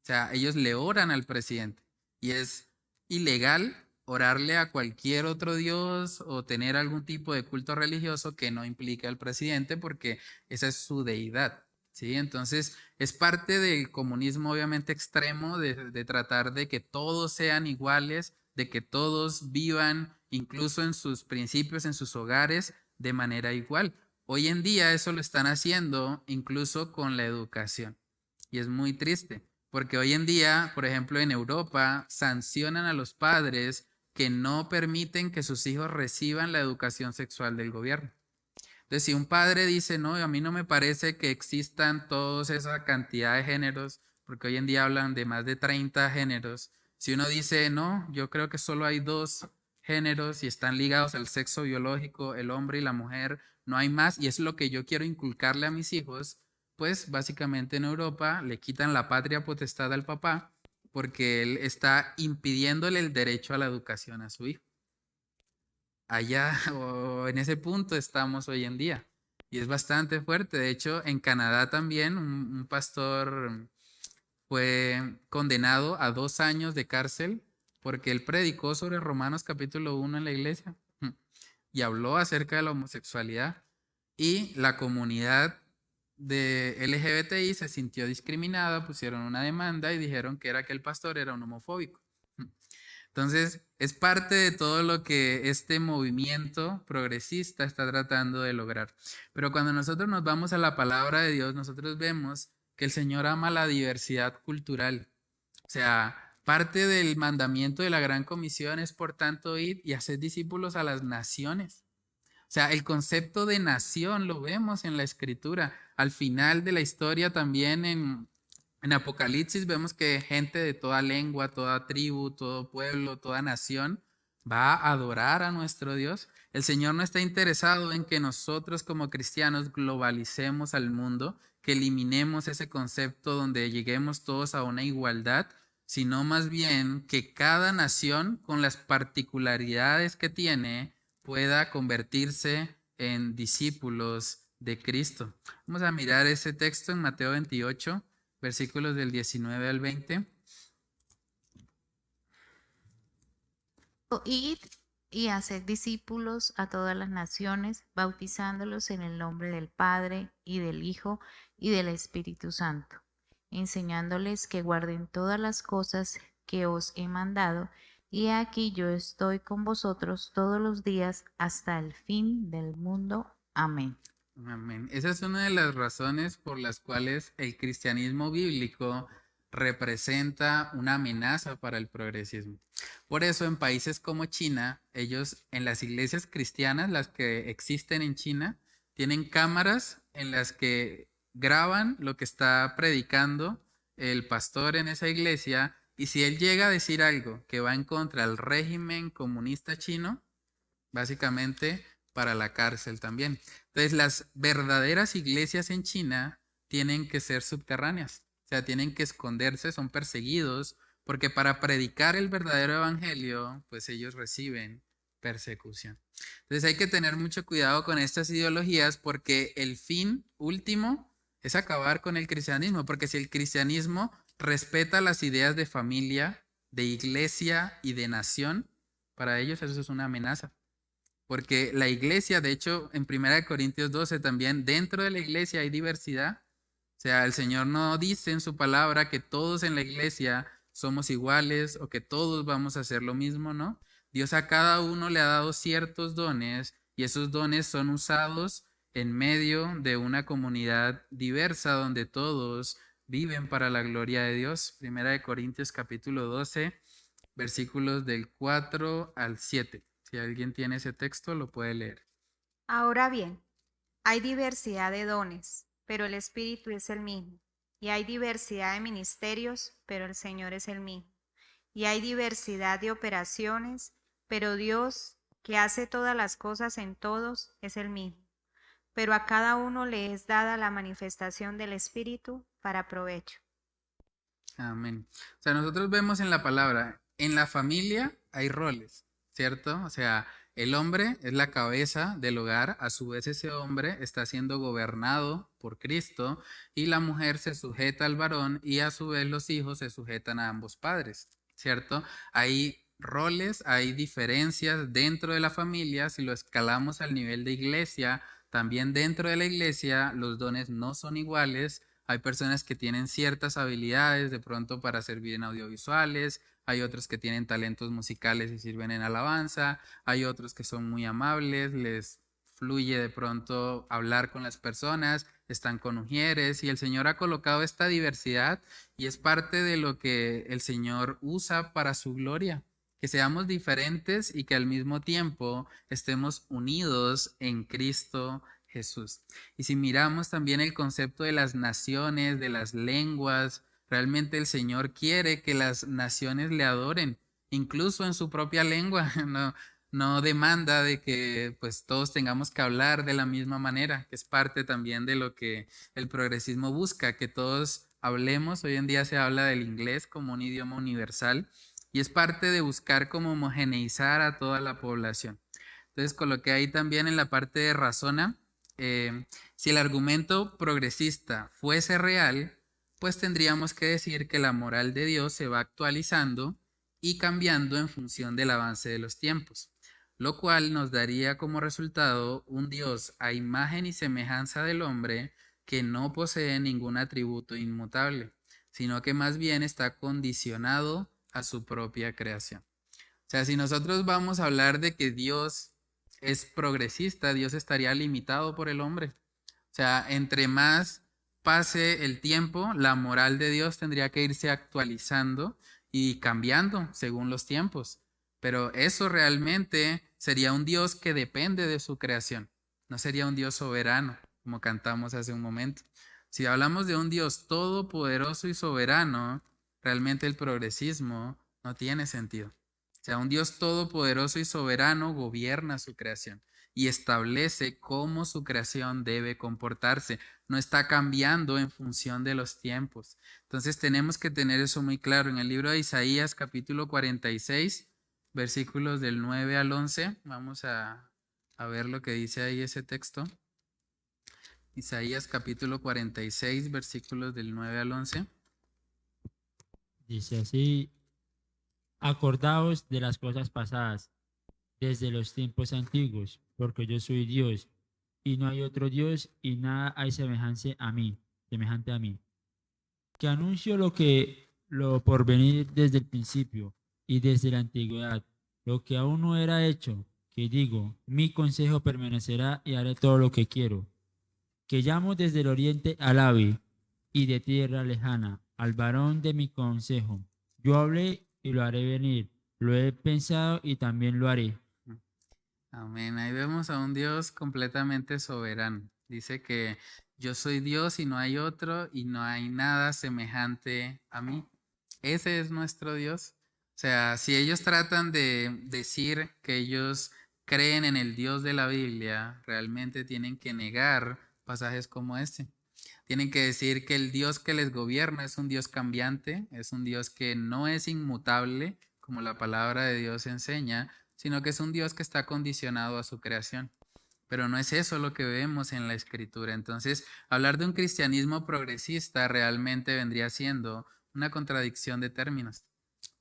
O sea, ellos le oran al presidente y es ilegal orarle a cualquier otro dios o tener algún tipo de culto religioso que no implique al presidente porque esa es su deidad, ¿sí? Entonces es parte del comunismo obviamente extremo de tratar de que todos sean iguales, de que todos vivan incluso en sus principios, en sus hogares, de manera igual. Hoy en día eso lo están haciendo incluso con la educación y es muy triste. Porque hoy en día, por ejemplo, en Europa, sancionan a los padres que no permiten que sus hijos reciban la educación sexual del gobierno. Entonces, si un padre dice, no, a mí no me parece que existan toda esa cantidad de géneros, porque hoy en día hablan de más de 30 géneros, si uno dice, no, yo creo que solo hay 2 géneros y están ligados al sexo biológico, el hombre y la mujer, no hay más, y es lo que yo quiero inculcarle a mis hijos, pues básicamente en Europa le quitan la patria potestad al papá porque él está impidiéndole el derecho a la educación a su hijo. Allá o en ese punto estamos hoy en día y es bastante fuerte. De hecho, en Canadá también un pastor fue condenado a 2 años de cárcel porque él predicó sobre Romanos capítulo 1 en la iglesia y habló acerca de la homosexualidad y la comunidad de LGBTI se sintió discriminada, pusieron una demanda y dijeron que era que el pastor era un homofóbico. Entonces, es parte de todo lo que este movimiento progresista está tratando de lograr. Pero cuando nosotros nos vamos a la palabra de Dios, nosotros vemos que el Señor ama la diversidad cultural. O sea, parte del mandamiento de la Gran Comisión es, por tanto, ir y hacer discípulos a las naciones. O sea, el concepto de nación lo vemos en la Escritura. Al final de la historia también en Apocalipsis vemos que gente de toda lengua, toda tribu, todo pueblo, toda nación va a adorar a nuestro Dios. El Señor no está interesado en que nosotros como cristianos globalicemos al mundo, que eliminemos ese concepto donde lleguemos todos a una igualdad, sino más bien que cada nación con las particularidades que tiene pueda convertirse en discípulos de Cristo. Vamos a mirar ese texto en Mateo 28, versículos del 19 al 20. Id y haced discípulos a todas las naciones, bautizándolos en el nombre del Padre y del Hijo y del Espíritu Santo, enseñándoles que guarden todas las cosas que os he mandado, y aquí yo estoy con vosotros todos los días hasta el fin del mundo. Amén. Amén. Esa es una de las razones por las cuales el cristianismo bíblico representa una amenaza para el progresismo. Por eso en países como China, ellos en las iglesias cristianas, las que existen en China, tienen cámaras en las que graban lo que está predicando el pastor en esa iglesia, y si él llega a decir algo que va en contra del régimen comunista chino, básicamente para la cárcel también. Entonces, las verdaderas iglesias en China tienen que ser subterráneas, o sea, tienen que esconderse, son perseguidos, porque para predicar el verdadero evangelio, pues ellos reciben persecución. Entonces, hay que tener mucho cuidado con estas ideologías porque el fin último es acabar con el cristianismo, porque si el cristianismo respeta las ideas de familia, de iglesia y de nación, para ellos eso es una amenaza. Porque la iglesia, de hecho, en 1 Corintios 12 también, dentro de la iglesia hay diversidad. O sea, el Señor no dice en su palabra que todos en la iglesia somos iguales o que todos vamos a hacer lo mismo, ¿no? Dios a cada uno le ha dado ciertos dones y esos dones son usados en medio de una comunidad diversa donde todos viven para la gloria de Dios. 1 Corintios capítulo 12, versículos del 4 al 7. Si alguien tiene ese texto, lo puede leer. Ahora bien, hay diversidad de dones, pero el Espíritu es el mismo. Y hay diversidad de ministerios, pero el Señor es el mismo. Y hay diversidad de operaciones, pero Dios, que hace todas las cosas en todos, es el mismo. Pero a cada uno le es dada la manifestación del Espíritu para provecho. Amén. O sea, nosotros vemos en la palabra, en la familia hay roles, ¿cierto? O sea, el hombre es la cabeza del hogar, a su vez ese hombre está siendo gobernado por Cristo y la mujer se sujeta al varón y a su vez los hijos se sujetan a ambos padres, ¿cierto? Hay roles, hay diferencias dentro de la familia, si lo escalamos al nivel de iglesia, también dentro de la iglesia los dones no son iguales. Hay personas que tienen ciertas habilidades de pronto para servir en audiovisuales, hay otros que tienen talentos musicales y sirven en alabanza, hay otros que son muy amables, les fluye de pronto hablar con las personas, están con ujieres y el Señor ha colocado esta diversidad y es parte de lo que el Señor usa para su gloria, que seamos diferentes y que al mismo tiempo estemos unidos en Cristo Jesús. Y si miramos también el concepto de las naciones, de las lenguas, realmente el Señor quiere que las naciones le adoren, incluso en su propia lengua. No demanda de que pues todos tengamos que hablar de la misma manera, que es parte también de lo que el progresismo busca, que todos hablemos. Hoy en día se habla del inglés como un idioma universal y es parte de buscar como homogeneizar a toda la población. Entonces coloqué ahí también en la parte de razona. Si el argumento progresista fuese real, pues tendríamos que decir que la moral de Dios se va actualizando y cambiando en función del avance de los tiempos, lo cual nos daría como resultado un Dios a imagen y semejanza del hombre que no posee ningún atributo inmutable, sino que más bien está condicionado a su propia creación. O sea, si nosotros vamos a hablar de que Dios es progresista, Dios estaría limitado por el hombre. O sea, entre más pase el tiempo, la moral de Dios tendría que irse actualizando y cambiando según los tiempos. Pero eso realmente sería un Dios que depende de su creación. No sería un Dios soberano, como cantamos hace un momento. Si hablamos de un Dios todopoderoso y soberano, realmente el progresismo no tiene sentido. O sea, un Dios todopoderoso y soberano gobierna su creación y establece cómo su creación debe comportarse. No está cambiando en función de los tiempos. Entonces tenemos que tener eso muy claro. En el libro de Isaías, capítulo 46, versículos del 9 al 11, vamos a ver lo que dice ahí ese texto. Isaías capítulo 46, versículos del 9 al 11. Dice así: acordaos de las cosas pasadas, desde los tiempos antiguos, porque yo soy Dios, y no hay otro Dios, y nada hay semejante a mí, que anuncio lo por venir desde el principio y desde la antigüedad, lo que aún no era hecho, que digo, mi consejo permanecerá y haré todo lo que quiero, que llamo desde el oriente al Abi y de tierra lejana, al varón de mi consejo. Yo hablé y lo haré venir, lo he pensado y también lo haré. Amén. Ahí vemos a un Dios completamente soberano. Dice que yo soy Dios y no hay otro y no hay nada semejante a mí. Ese es nuestro Dios. O sea, si ellos tratan de decir que ellos creen en el Dios de la Biblia, realmente tienen que negar pasajes como este. Tienen que decir que el Dios que les gobierna es un Dios cambiante, es un Dios que no es inmutable, como la palabra de Dios enseña, sino que es un Dios que está condicionado a su creación. Pero no es eso lo que vemos en la escritura. Entonces, hablar de un cristianismo progresista realmente vendría siendo una contradicción de términos.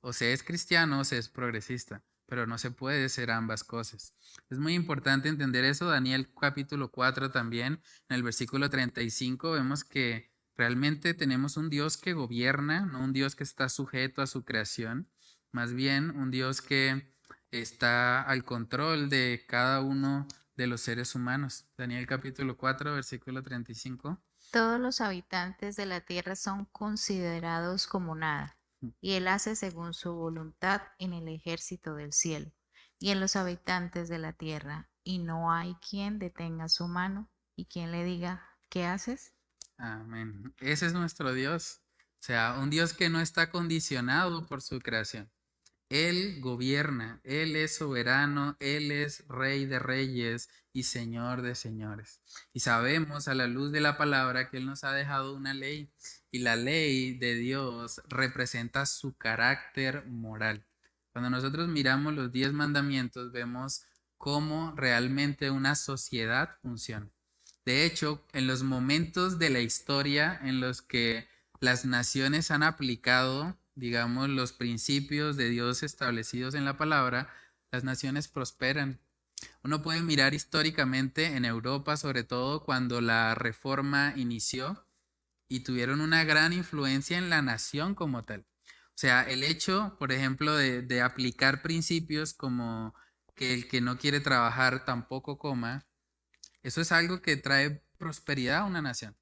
O se es cristiano o se es progresista, pero no se puede ser ambas cosas. Es muy importante entender eso. Daniel capítulo 4 también, en el versículo 35, vemos que realmente tenemos un Dios que gobierna, no un Dios que está sujeto a su creación, más bien un Dios que está al control de cada uno de los seres humanos. Daniel capítulo 4, versículo 35. Todos los habitantes de la tierra son considerados como nada, y él hace según su voluntad en el ejército del cielo y en los habitantes de la tierra, y no hay quien detenga su mano y quien le diga, ¿qué haces? Amén. Ese es nuestro Dios. O sea, un Dios que no está condicionado por su creación. Él gobierna, Él es soberano, Él es Rey de reyes y Señor de señores. Y sabemos a la luz de la palabra que Él nos ha dejado una ley y la ley de Dios representa su carácter moral. Cuando nosotros miramos los 10 mandamientos vemos cómo realmente una sociedad funciona. De hecho, en los momentos de la historia en los que las naciones han aplicado, digamos, los principios de Dios establecidos en la palabra, las naciones prosperan. Uno puede mirar históricamente en Europa, sobre todo cuando la Reforma inició y tuvieron una gran influencia en la nación como tal. O sea, el hecho, por ejemplo, de aplicar principios como que el que no quiere trabajar tampoco coma, eso es algo que trae prosperidad a una nación.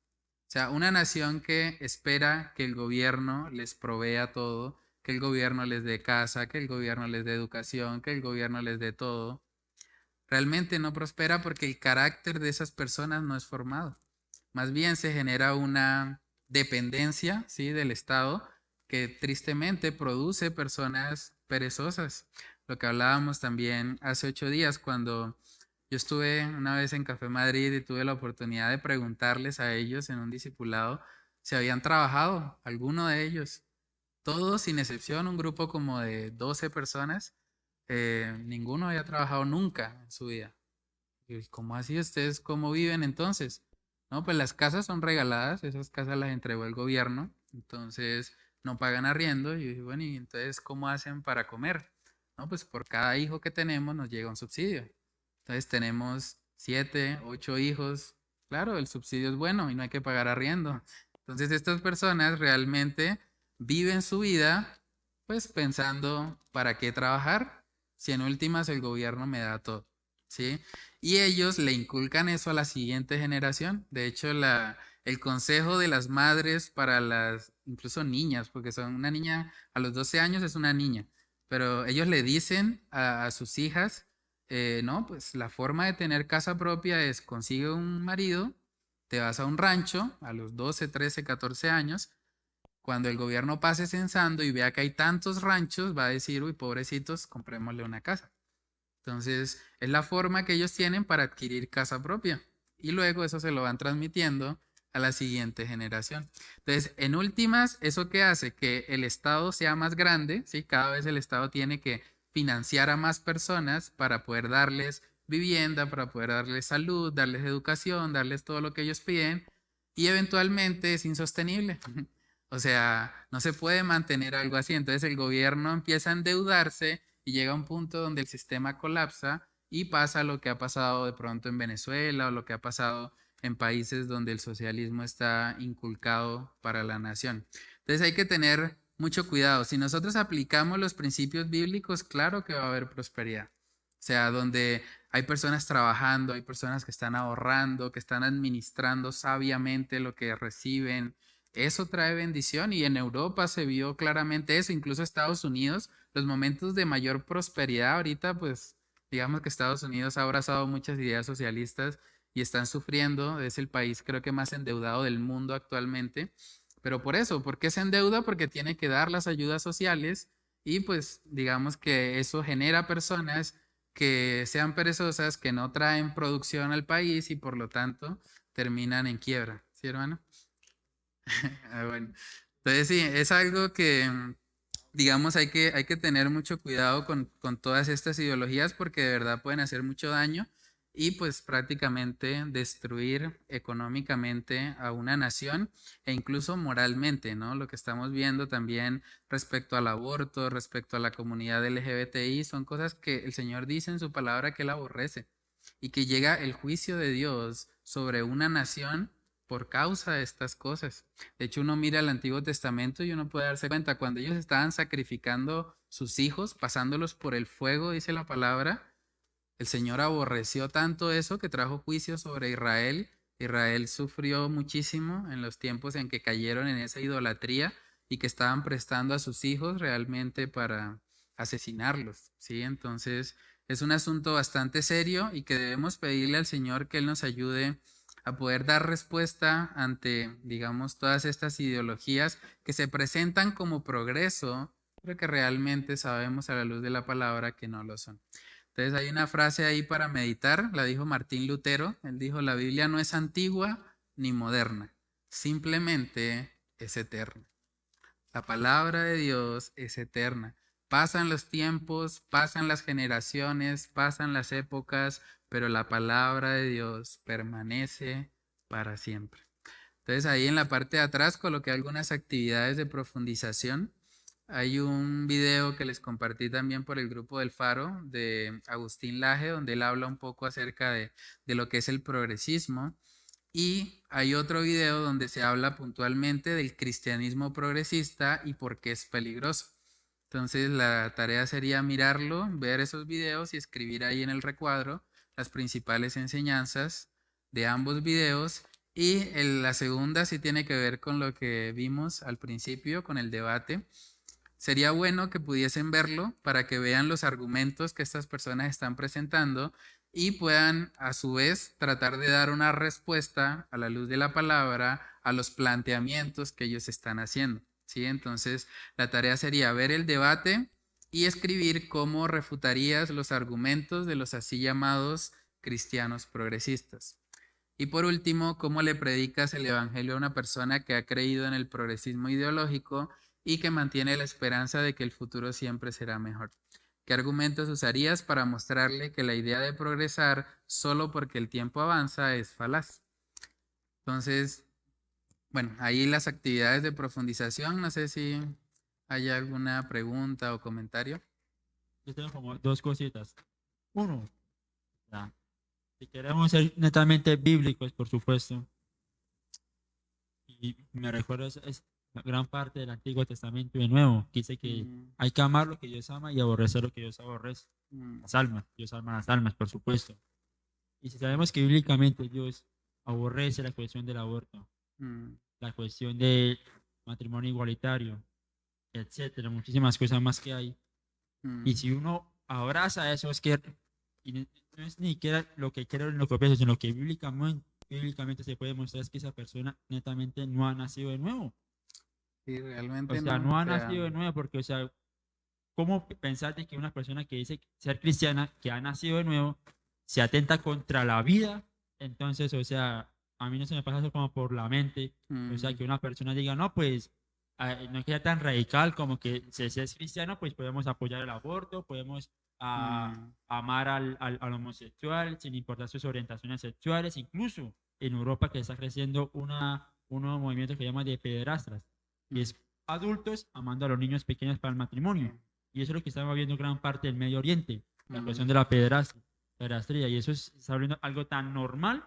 O sea, una nación que espera que el gobierno les provea todo, que el gobierno les dé casa, que el gobierno les dé educación, que el gobierno les dé todo, realmente no prospera porque el carácter de esas personas no es formado. Más bien se genera una dependencia, ¿sí?, del Estado que tristemente produce personas perezosas. Lo que hablábamos también hace 8 días cuando yo estuve una vez en Café Madrid y tuve la oportunidad de preguntarles a ellos en un discipulado si habían trabajado, alguno de ellos. Todos sin excepción, un grupo como de 12 personas, ninguno había trabajado nunca en su vida. Y, ¿cómo así? ¿Ustedes cómo viven entonces? No, pues las casas son regaladas, esas casas las entregó el gobierno, entonces no pagan arriendo. Y yo dije, bueno, ¿y entonces cómo hacen para comer? No, pues por cada hijo que tenemos nos llega un subsidio. Entonces tenemos 7, 8 hijos, claro, el subsidio es bueno y no hay que pagar arriendo. Entonces estas personas realmente viven su vida pues pensando para qué trabajar si en últimas el gobierno me da todo, ¿sí? Y ellos le inculcan eso a la siguiente generación. De hecho, el consejo de las madres para las, incluso niñas, porque son una niña, a los 12 años es una niña, pero ellos le dicen a sus hijas, no, pues la forma de tener casa propia es consigue un marido, te vas a un rancho a los 12, 13, 14 años. Cuando el gobierno pase censando y vea que hay tantos ranchos, va a decir, uy, pobrecitos, comprémosle una casa. Entonces, es la forma que ellos tienen para adquirir casa propia. Y luego eso se lo van transmitiendo a la siguiente generación. Entonces, en últimas, ¿eso qué hace? Que el Estado sea más grande, ¿sí? Cada vez el Estado tiene que financiar a más personas para poder darles vivienda, para poder darles salud, darles educación, darles todo lo que ellos piden. Y eventualmente es insostenible. O sea, no se puede mantener algo así. Entonces el gobierno empieza a endeudarse y llega a un punto donde el sistema colapsa y pasa lo que ha pasado de pronto en Venezuela o lo que ha pasado en países donde el socialismo está inculcado para la nación. Entonces hay que tener mucho cuidado. Si nosotros aplicamos los principios bíblicos, claro que va a haber prosperidad. O sea, donde hay personas trabajando, hay personas que están ahorrando, que están administrando sabiamente lo que reciben. Eso trae bendición y en Europa se vio claramente eso, incluso Estados Unidos, los momentos de mayor prosperidad ahorita, pues digamos que Estados Unidos ha abrazado muchas ideas socialistas y están sufriendo, es el país creo que más endeudado del mundo actualmente, pero por eso, ¿por qué se endeuda? Porque tiene que dar las ayudas sociales y pues digamos que eso genera personas que sean perezosas, que no traen producción al país y por lo tanto terminan en quiebra, ¿sí, hermano? Bueno, entonces sí, es algo que, digamos, hay que tener mucho cuidado con todas estas ideologías porque de verdad pueden hacer mucho daño y pues prácticamente destruir económicamente a una nación e incluso moralmente, ¿no? Lo que estamos viendo también respecto al aborto, respecto a la comunidad LGBTI, son cosas que el Señor dice en su palabra que Él aborrece y que llega el juicio de Dios sobre una nación por causa de estas cosas. De hecho, uno mira el Antiguo Testamento y uno puede darse cuenta, cuando ellos estaban sacrificando sus hijos, pasándolos por el fuego, dice la palabra, el Señor aborreció tanto eso que trajo juicio sobre Israel. Israel sufrió muchísimo en los tiempos en que cayeron en esa idolatría y que estaban prestando a sus hijos realmente para asesinarlos, ¿sí? Entonces, es un asunto bastante serio y que debemos pedirle al Señor que Él nos ayude a poder dar respuesta ante, digamos, todas estas ideologías que se presentan como progreso, pero que realmente sabemos a la luz de la palabra que no lo son. Entonces hay una frase ahí para meditar, la dijo Martín Lutero, él dijo, la Biblia no es antigua ni moderna, simplemente es eterna. La palabra de Dios es eterna. Pasan los tiempos, pasan las generaciones, pasan las épocas, pero la palabra de Dios permanece para siempre. Entonces ahí en la parte de atrás coloqué algunas actividades de profundización. Hay un video que les compartí también por el grupo del Faro de Agustín Laje, donde él habla un poco acerca de lo que es el progresismo. Y hay otro video donde se habla puntualmente del cristianismo progresista y por qué es peligroso. Entonces la tarea sería mirarlo, ver esos videos y escribir ahí en el recuadro las principales enseñanzas de ambos videos. Y la segunda sí tiene que ver con lo que vimos al principio, con el debate. Sería bueno que pudiesen verlo para que vean los argumentos que estas personas están presentando y puedan a su vez tratar de dar una respuesta a la luz de la palabra a los planteamientos que ellos están haciendo, ¿sí? Entonces, la tarea sería ver el debate y escribir cómo refutarías los argumentos de los así llamados cristianos progresistas. Y por último, cómo le predicas el evangelio a una persona que ha creído en el progresismo ideológico y que mantiene la esperanza de que el futuro siempre será mejor. ¿Qué argumentos usarías para mostrarle que la idea de progresar solo porque el tiempo avanza es falaz? Entonces, bueno, ahí las actividades de profundización, no sé si hay alguna pregunta o comentario. Yo tengo como dos cositas. Uno, ya, Si queremos ser netamente bíblicos, por supuesto, y me recuerdo es la gran parte del Antiguo Testamento y el Nuevo, que dice que Mm, hay que amar lo que Dios ama y aborrecer lo que Dios aborrece. mm, Las almas, Dios ama las almas, por supuesto. Y si sabemos que bíblicamente Dios aborrece la cuestión del aborto, mm, la cuestión del matrimonio igualitario, etcétera, muchísimas cosas más que hay. Y mm, si uno abraza eso, es que y no es ni siquiera lo que quiero en lo que pienso, sino lo que bíblicamente se puede mostrar es que esa persona netamente no ha nacido de nuevo. sí, O realmente sea, no. no O ha sea, nacido de nuevo porque, o sea, ¿cómo pensar de que una persona que dice ser cristiana, que ha nacido de nuevo, se atenta contra la vida? Entonces, o sea, a mí no se me pasa eso como por la mente. O sea, mm, que una persona diga, no, pues, no queda tan radical como que si es cristiano, pues podemos apoyar el aborto, podemos mm, amar al homosexual sin importar sus orientaciones sexuales. Incluso en Europa que está creciendo un nuevo movimiento que se llama de pederastras, que mm, es adultos amando a los niños pequeños para el sí, matrimonio. Y eso es lo que estamos viendo en gran parte del Medio Oriente, la cuestión de mm, la pederastría. Y eso está volviendo algo tan normal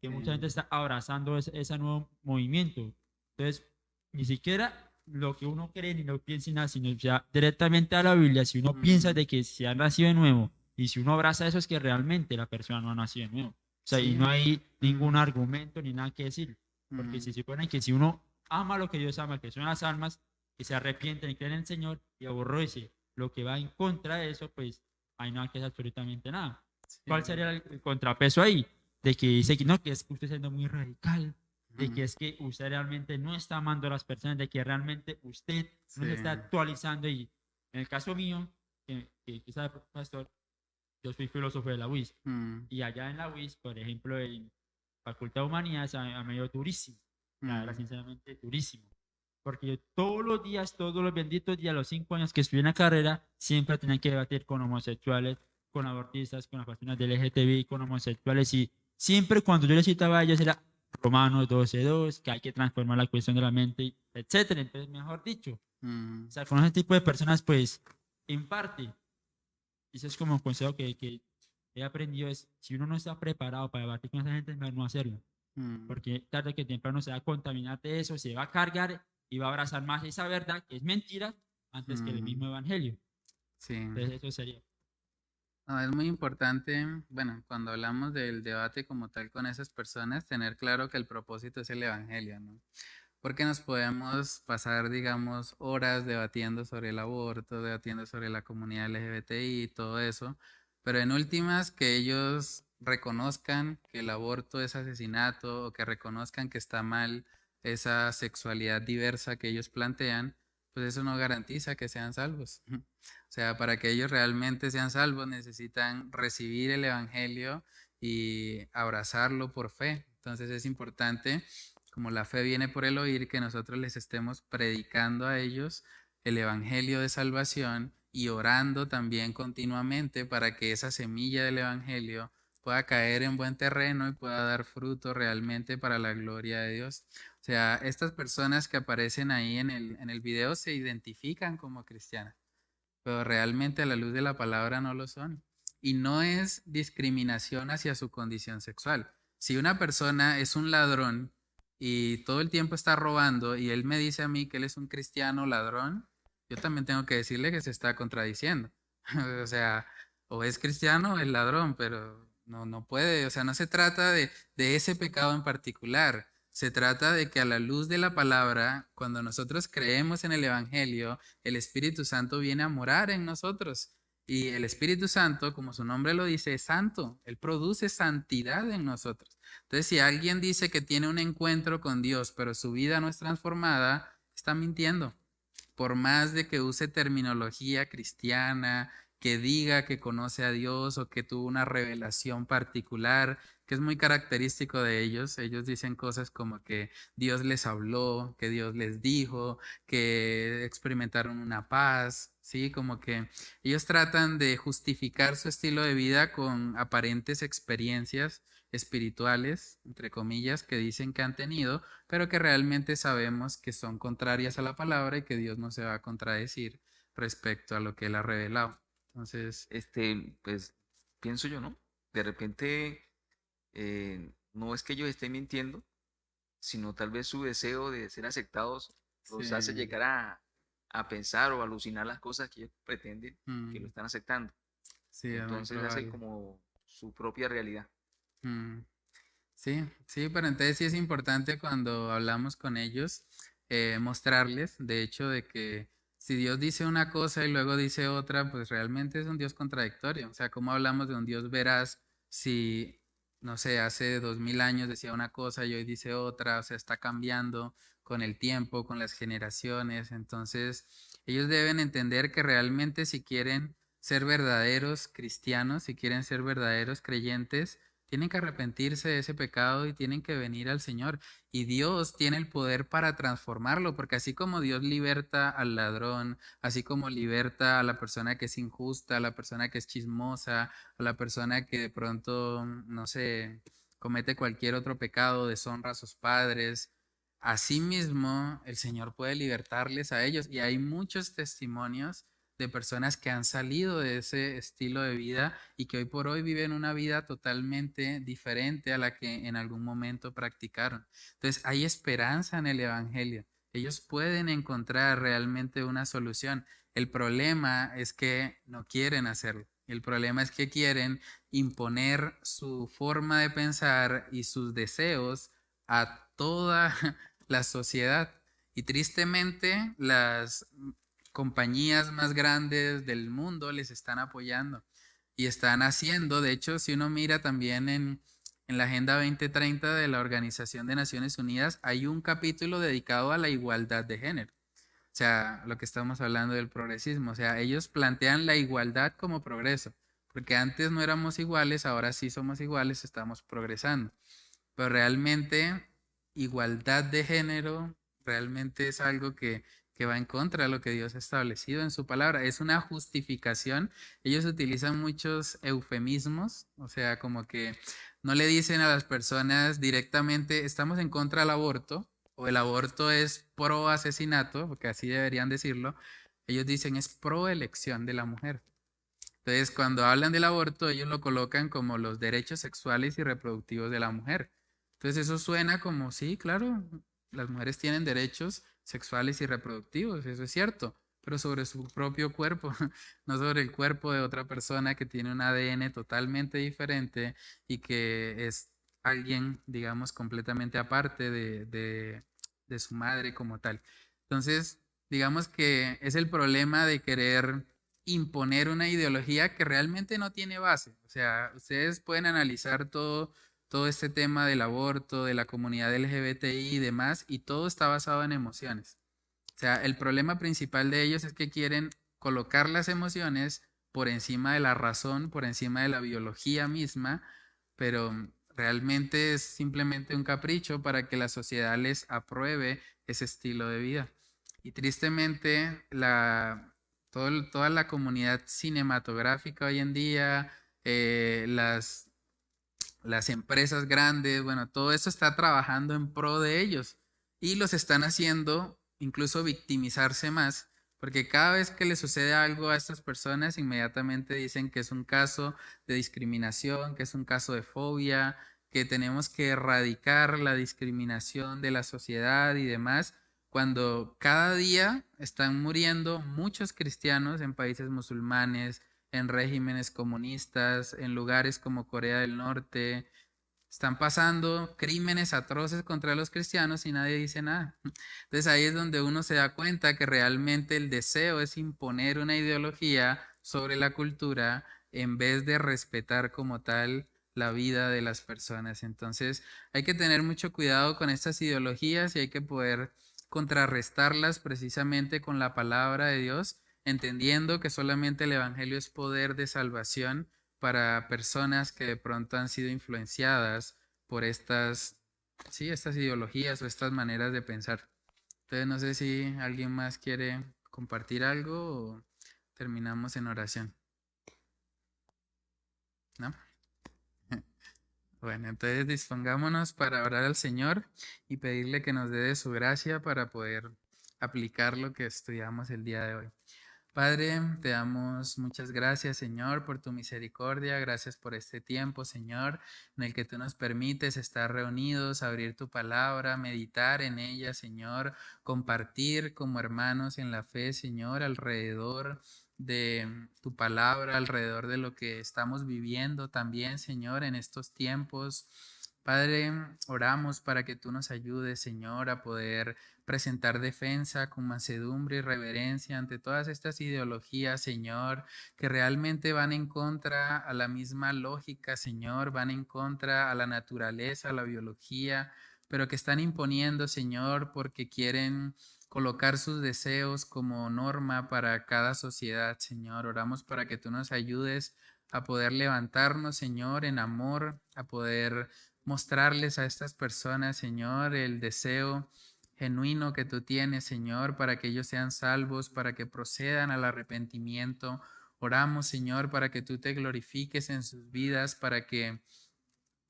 que mucha gente sí, está abrazando ese nuevo movimiento. Entonces, ni siquiera lo que uno cree ni lo piensa ni nada, sino ya directamente a la Biblia, si uno piensa mm, de que se ha nacido de nuevo y si uno abraza eso es que realmente la persona no ha nacido de nuevo. O sea, y sí, no hay ningún mm, argumento ni nada que decir. Porque mm, se supone que si uno ama lo que Dios ama, que son las almas, que se arrepienten y creen en el Señor y aborrece lo que va en contra de eso, pues ahí no hay que hacer absolutamente nada. ¿Cuál sí, sería el contrapeso ahí? De que dice que no, que es que usted siendo muy radical, de que mm, es que usted realmente no está amando a las personas, de que realmente usted no sí, se está actualizando. Y en el caso mío, que sabe, pastor, yo soy filósofo de la UIS, mm, y allá en la UIS, por ejemplo, en Facultad de Humanidades, a medio durísimo, la verdad, mm, sinceramente, durísimo. Porque yo todos los días, todos los benditos días, los 5 años que estudié en la carrera, siempre tenía que debatir con homosexuales, con abortistas, con las personas del LGTBI, con homosexuales, y siempre cuando yo les citaba a ellos era Romanos 12:2, que hay que transformar la cuestión de la mente, etcétera. Entonces, mejor dicho, o mm, sea, con ese tipo de personas, pues, en parte, eso es como un consejo que he aprendido, es, si uno no está preparado para debatir con esa gente, es mejor no hacerlo, mm, porque tarde que temprano se va a contaminar de eso, se va a cargar y va a abrazar más esa verdad, que es mentira, antes que el mismo mm, evangelio. sí. Entonces, eso sería. No, es muy importante, bueno, cuando hablamos del debate como tal con esas personas, tener claro que el propósito es el evangelio, ¿no? Porque nos podemos pasar, digamos, horas debatiendo sobre el aborto, debatiendo sobre la comunidad LGBTI y todo eso, pero en últimas que ellos reconozcan que el aborto es asesinato o que reconozcan que está mal esa sexualidad diversa que ellos plantean, pues eso no garantiza que sean salvos. O sea, para que ellos realmente sean salvos necesitan recibir el evangelio y abrazarlo por fe. Entonces es importante, como la fe viene por el oír, que nosotros les estemos predicando a ellos el evangelio de salvación y orando también continuamente para que esa semilla del evangelio pueda caer en buen terreno y pueda dar fruto realmente para la gloria de Dios. O sea, estas personas que aparecen ahí en el video se identifican como cristianas, pero realmente a la luz de la palabra no lo son. Y no es discriminación hacia su condición sexual. Si una persona es un ladrón y todo el tiempo está robando y él me dice a mí que él es un cristiano ladrón, yo también tengo que decirle que se está contradiciendo. O sea, o es cristiano o es ladrón, pero no, no puede, o sea, no se trata de ese pecado en particular. Se trata de que a la luz de la palabra, cuando nosotros creemos en el Evangelio, el Espíritu Santo viene a morar en nosotros. Y el Espíritu Santo, como su nombre lo dice, es santo. Él produce santidad en nosotros. Entonces, si alguien dice que tiene un encuentro con Dios, pero su vida no es transformada, está mintiendo. Por más de que use terminología cristiana, que diga que conoce a Dios o que tuvo una revelación particular, que es muy característico de ellos. Ellos dicen cosas como que Dios les habló, que Dios les dijo, que experimentaron una paz, ¿sí? Como que ellos tratan de justificar su estilo de vida con aparentes experiencias espirituales, entre comillas, que dicen que han tenido, pero que realmente sabemos que son contrarias a la palabra y que Dios no se va a contradecir respecto a lo que Él ha revelado. Entonces, Pues pienso yo, ¿no? de repente no es que ellos estén mintiendo, sino tal vez su deseo de ser aceptados los hace Sí. llegar a pensar o alucinar las cosas que ellos pretenden que lo Mm, están aceptando. sí, es muy Entonces hace probable. como su propia realidad. Mm, sí, sí, pero entonces sí es importante cuando hablamos con ellos mostrarles, de hecho, de que si Dios dice una cosa y luego dice otra, pues realmente es un Dios contradictorio. O sea, ¿cómo hablamos de un Dios veraz si, no sé, hace 2000 años decía una cosa y hoy dice otra? O sea, está cambiando con el tiempo, con las generaciones. Entonces, ellos deben entender que realmente si quieren ser verdaderos cristianos, si quieren ser verdaderos creyentes, tienen que arrepentirse de ese pecado y tienen que venir al Señor. Y Dios tiene el poder para transformarlo, porque así como Dios liberta al ladrón, así como liberta a la persona que es injusta, a la persona que es chismosa, a la persona que de pronto, no sé, comete cualquier otro pecado, deshonra a sus padres, asimismo el Señor puede libertarles a ellos. Y hay muchos testimonios de personas que han salido de ese estilo de vida y que hoy por hoy viven una vida totalmente diferente a la que en algún momento practicaron. Entonces hay esperanza en el Evangelio. Ellos pueden encontrar realmente una solución. El problema es que no quieren hacerlo. El problema es que quieren imponer su forma de pensar y sus deseos a toda la sociedad. Y tristemente las compañías más grandes del mundo les están apoyando y están haciendo, de hecho, si uno mira también en la Agenda 2030 de la Organización de Naciones Unidas, hay un capítulo dedicado a la igualdad de género. O sea, lo que estamos hablando del progresismo. O sea, ellos plantean la igualdad como progreso, porque antes no éramos iguales, ahora sí somos iguales, estamos progresando. Pero realmente igualdad de género realmente es algo que va en contra de lo que Dios ha establecido en su palabra. Es una justificación. Ellos utilizan muchos eufemismos, o sea, como que no le dicen a las personas directamente, estamos en contra del aborto, o el aborto es pro asesinato, porque así deberían decirlo. Ellos dicen es pro elección de la mujer. Entonces, cuando hablan del aborto, ellos lo colocan como los derechos sexuales y reproductivos de la mujer. Entonces, eso suena como, sí, claro, las mujeres tienen derechos sexuales y reproductivos, eso es cierto, pero sobre su propio cuerpo, no sobre el cuerpo de otra persona que tiene un ADN totalmente diferente y que es alguien, digamos, completamente aparte de su madre como tal. Entonces, digamos que es el problema de querer imponer una ideología que realmente no tiene base. O sea, ustedes pueden analizar todo este tema del aborto, de la comunidad LGBTI y demás, y todo está basado en emociones. O sea, el problema principal de ellos es que quieren colocar las emociones por encima de la razón, por encima de la biología misma, pero realmente es simplemente un capricho para que la sociedad les apruebe ese estilo de vida. Y tristemente, toda la comunidad cinematográfica hoy en día, las empresas grandes, bueno, todo eso está trabajando en pro de ellos y los están haciendo incluso victimizarse más, porque cada vez que le sucede algo a estas personas, inmediatamente dicen que es un caso de discriminación, que es un caso de fobia, que tenemos que erradicar la discriminación de la sociedad y demás, cuando cada día están muriendo muchos cristianos en países musulmanes, en regímenes comunistas, en lugares como Corea del Norte. Están pasando crímenes atroces contra los cristianos y nadie dice nada. Entonces ahí es donde uno se da cuenta que realmente el deseo es imponer una ideología sobre la cultura en vez de respetar como tal la vida de las personas. Entonces hay que tener mucho cuidado con estas ideologías y hay que poder contrarrestarlas precisamente con la palabra de Dios, entendiendo que solamente el Evangelio es poder de salvación para personas que de pronto han sido influenciadas por estas, sí, estas ideologías o estas maneras de pensar. Entonces no sé si alguien más quiere compartir algo o terminamos en oración. ¿No? Bueno, entonces dispongámonos para orar al Señor y pedirle que nos dé de su gracia para poder aplicar lo que estudiamos el día de hoy. Padre, te damos muchas gracias, Señor, por tu misericordia. Gracias por este tiempo, Señor, en el que tú nos permites estar reunidos, abrir tu palabra, meditar en ella, Señor, compartir como hermanos en la fe, Señor, alrededor de tu palabra, alrededor de lo que estamos viviendo también, Señor, en estos tiempos. Padre, oramos para que tú nos ayudes, Señor, a poder presentar defensa con mansedumbre y reverencia ante todas estas ideologías, Señor, que realmente van en contra a la misma lógica, Señor, van en contra a la naturaleza, a la biología, pero que están imponiendo, Señor, porque quieren colocar sus deseos como norma para cada sociedad, Señor. Oramos para que tú nos ayudes a poder levantarnos, Señor, en amor, a poder mostrarles a estas personas, Señor, el deseo genuino que tú tienes, Señor, para que ellos sean salvos, para que procedan al arrepentimiento. Oramos, Señor, para que tú te glorifiques en sus vidas, para que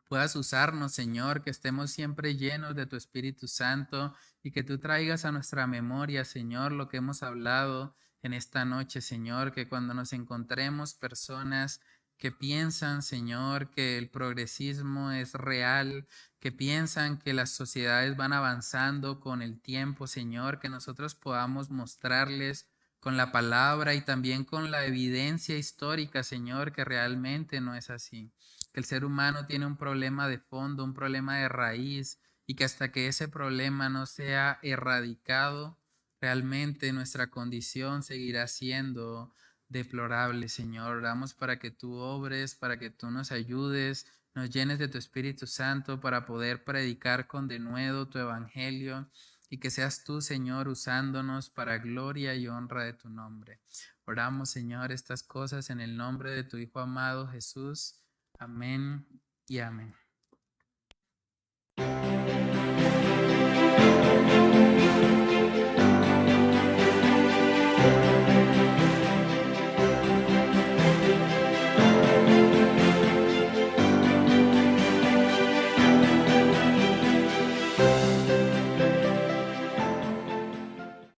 puedas usarnos, Señor, que estemos siempre llenos de tu Espíritu Santo y que tú traigas a nuestra memoria, Señor, lo que hemos hablado en esta noche, Señor, que cuando nos encontremos personas que piensan, Señor, que el progresismo es real, que piensan que las sociedades van avanzando con el tiempo, Señor, que nosotros podamos mostrarles con la palabra y también con la evidencia histórica, Señor, que realmente no es así, que el ser humano tiene un problema de fondo, un problema de raíz, y que hasta que ese problema no sea erradicado, realmente nuestra condición seguirá siendo deplorable, Señor. Oramos para que tú obres, para que tú nos ayudes, nos llenes de tu Espíritu Santo para poder predicar con denuedo tu evangelio y que seas tú, Señor, usándonos para gloria y honra de tu nombre. Oramos, Señor, estas cosas en el nombre de tu Hijo amado Jesús. Amén y amén.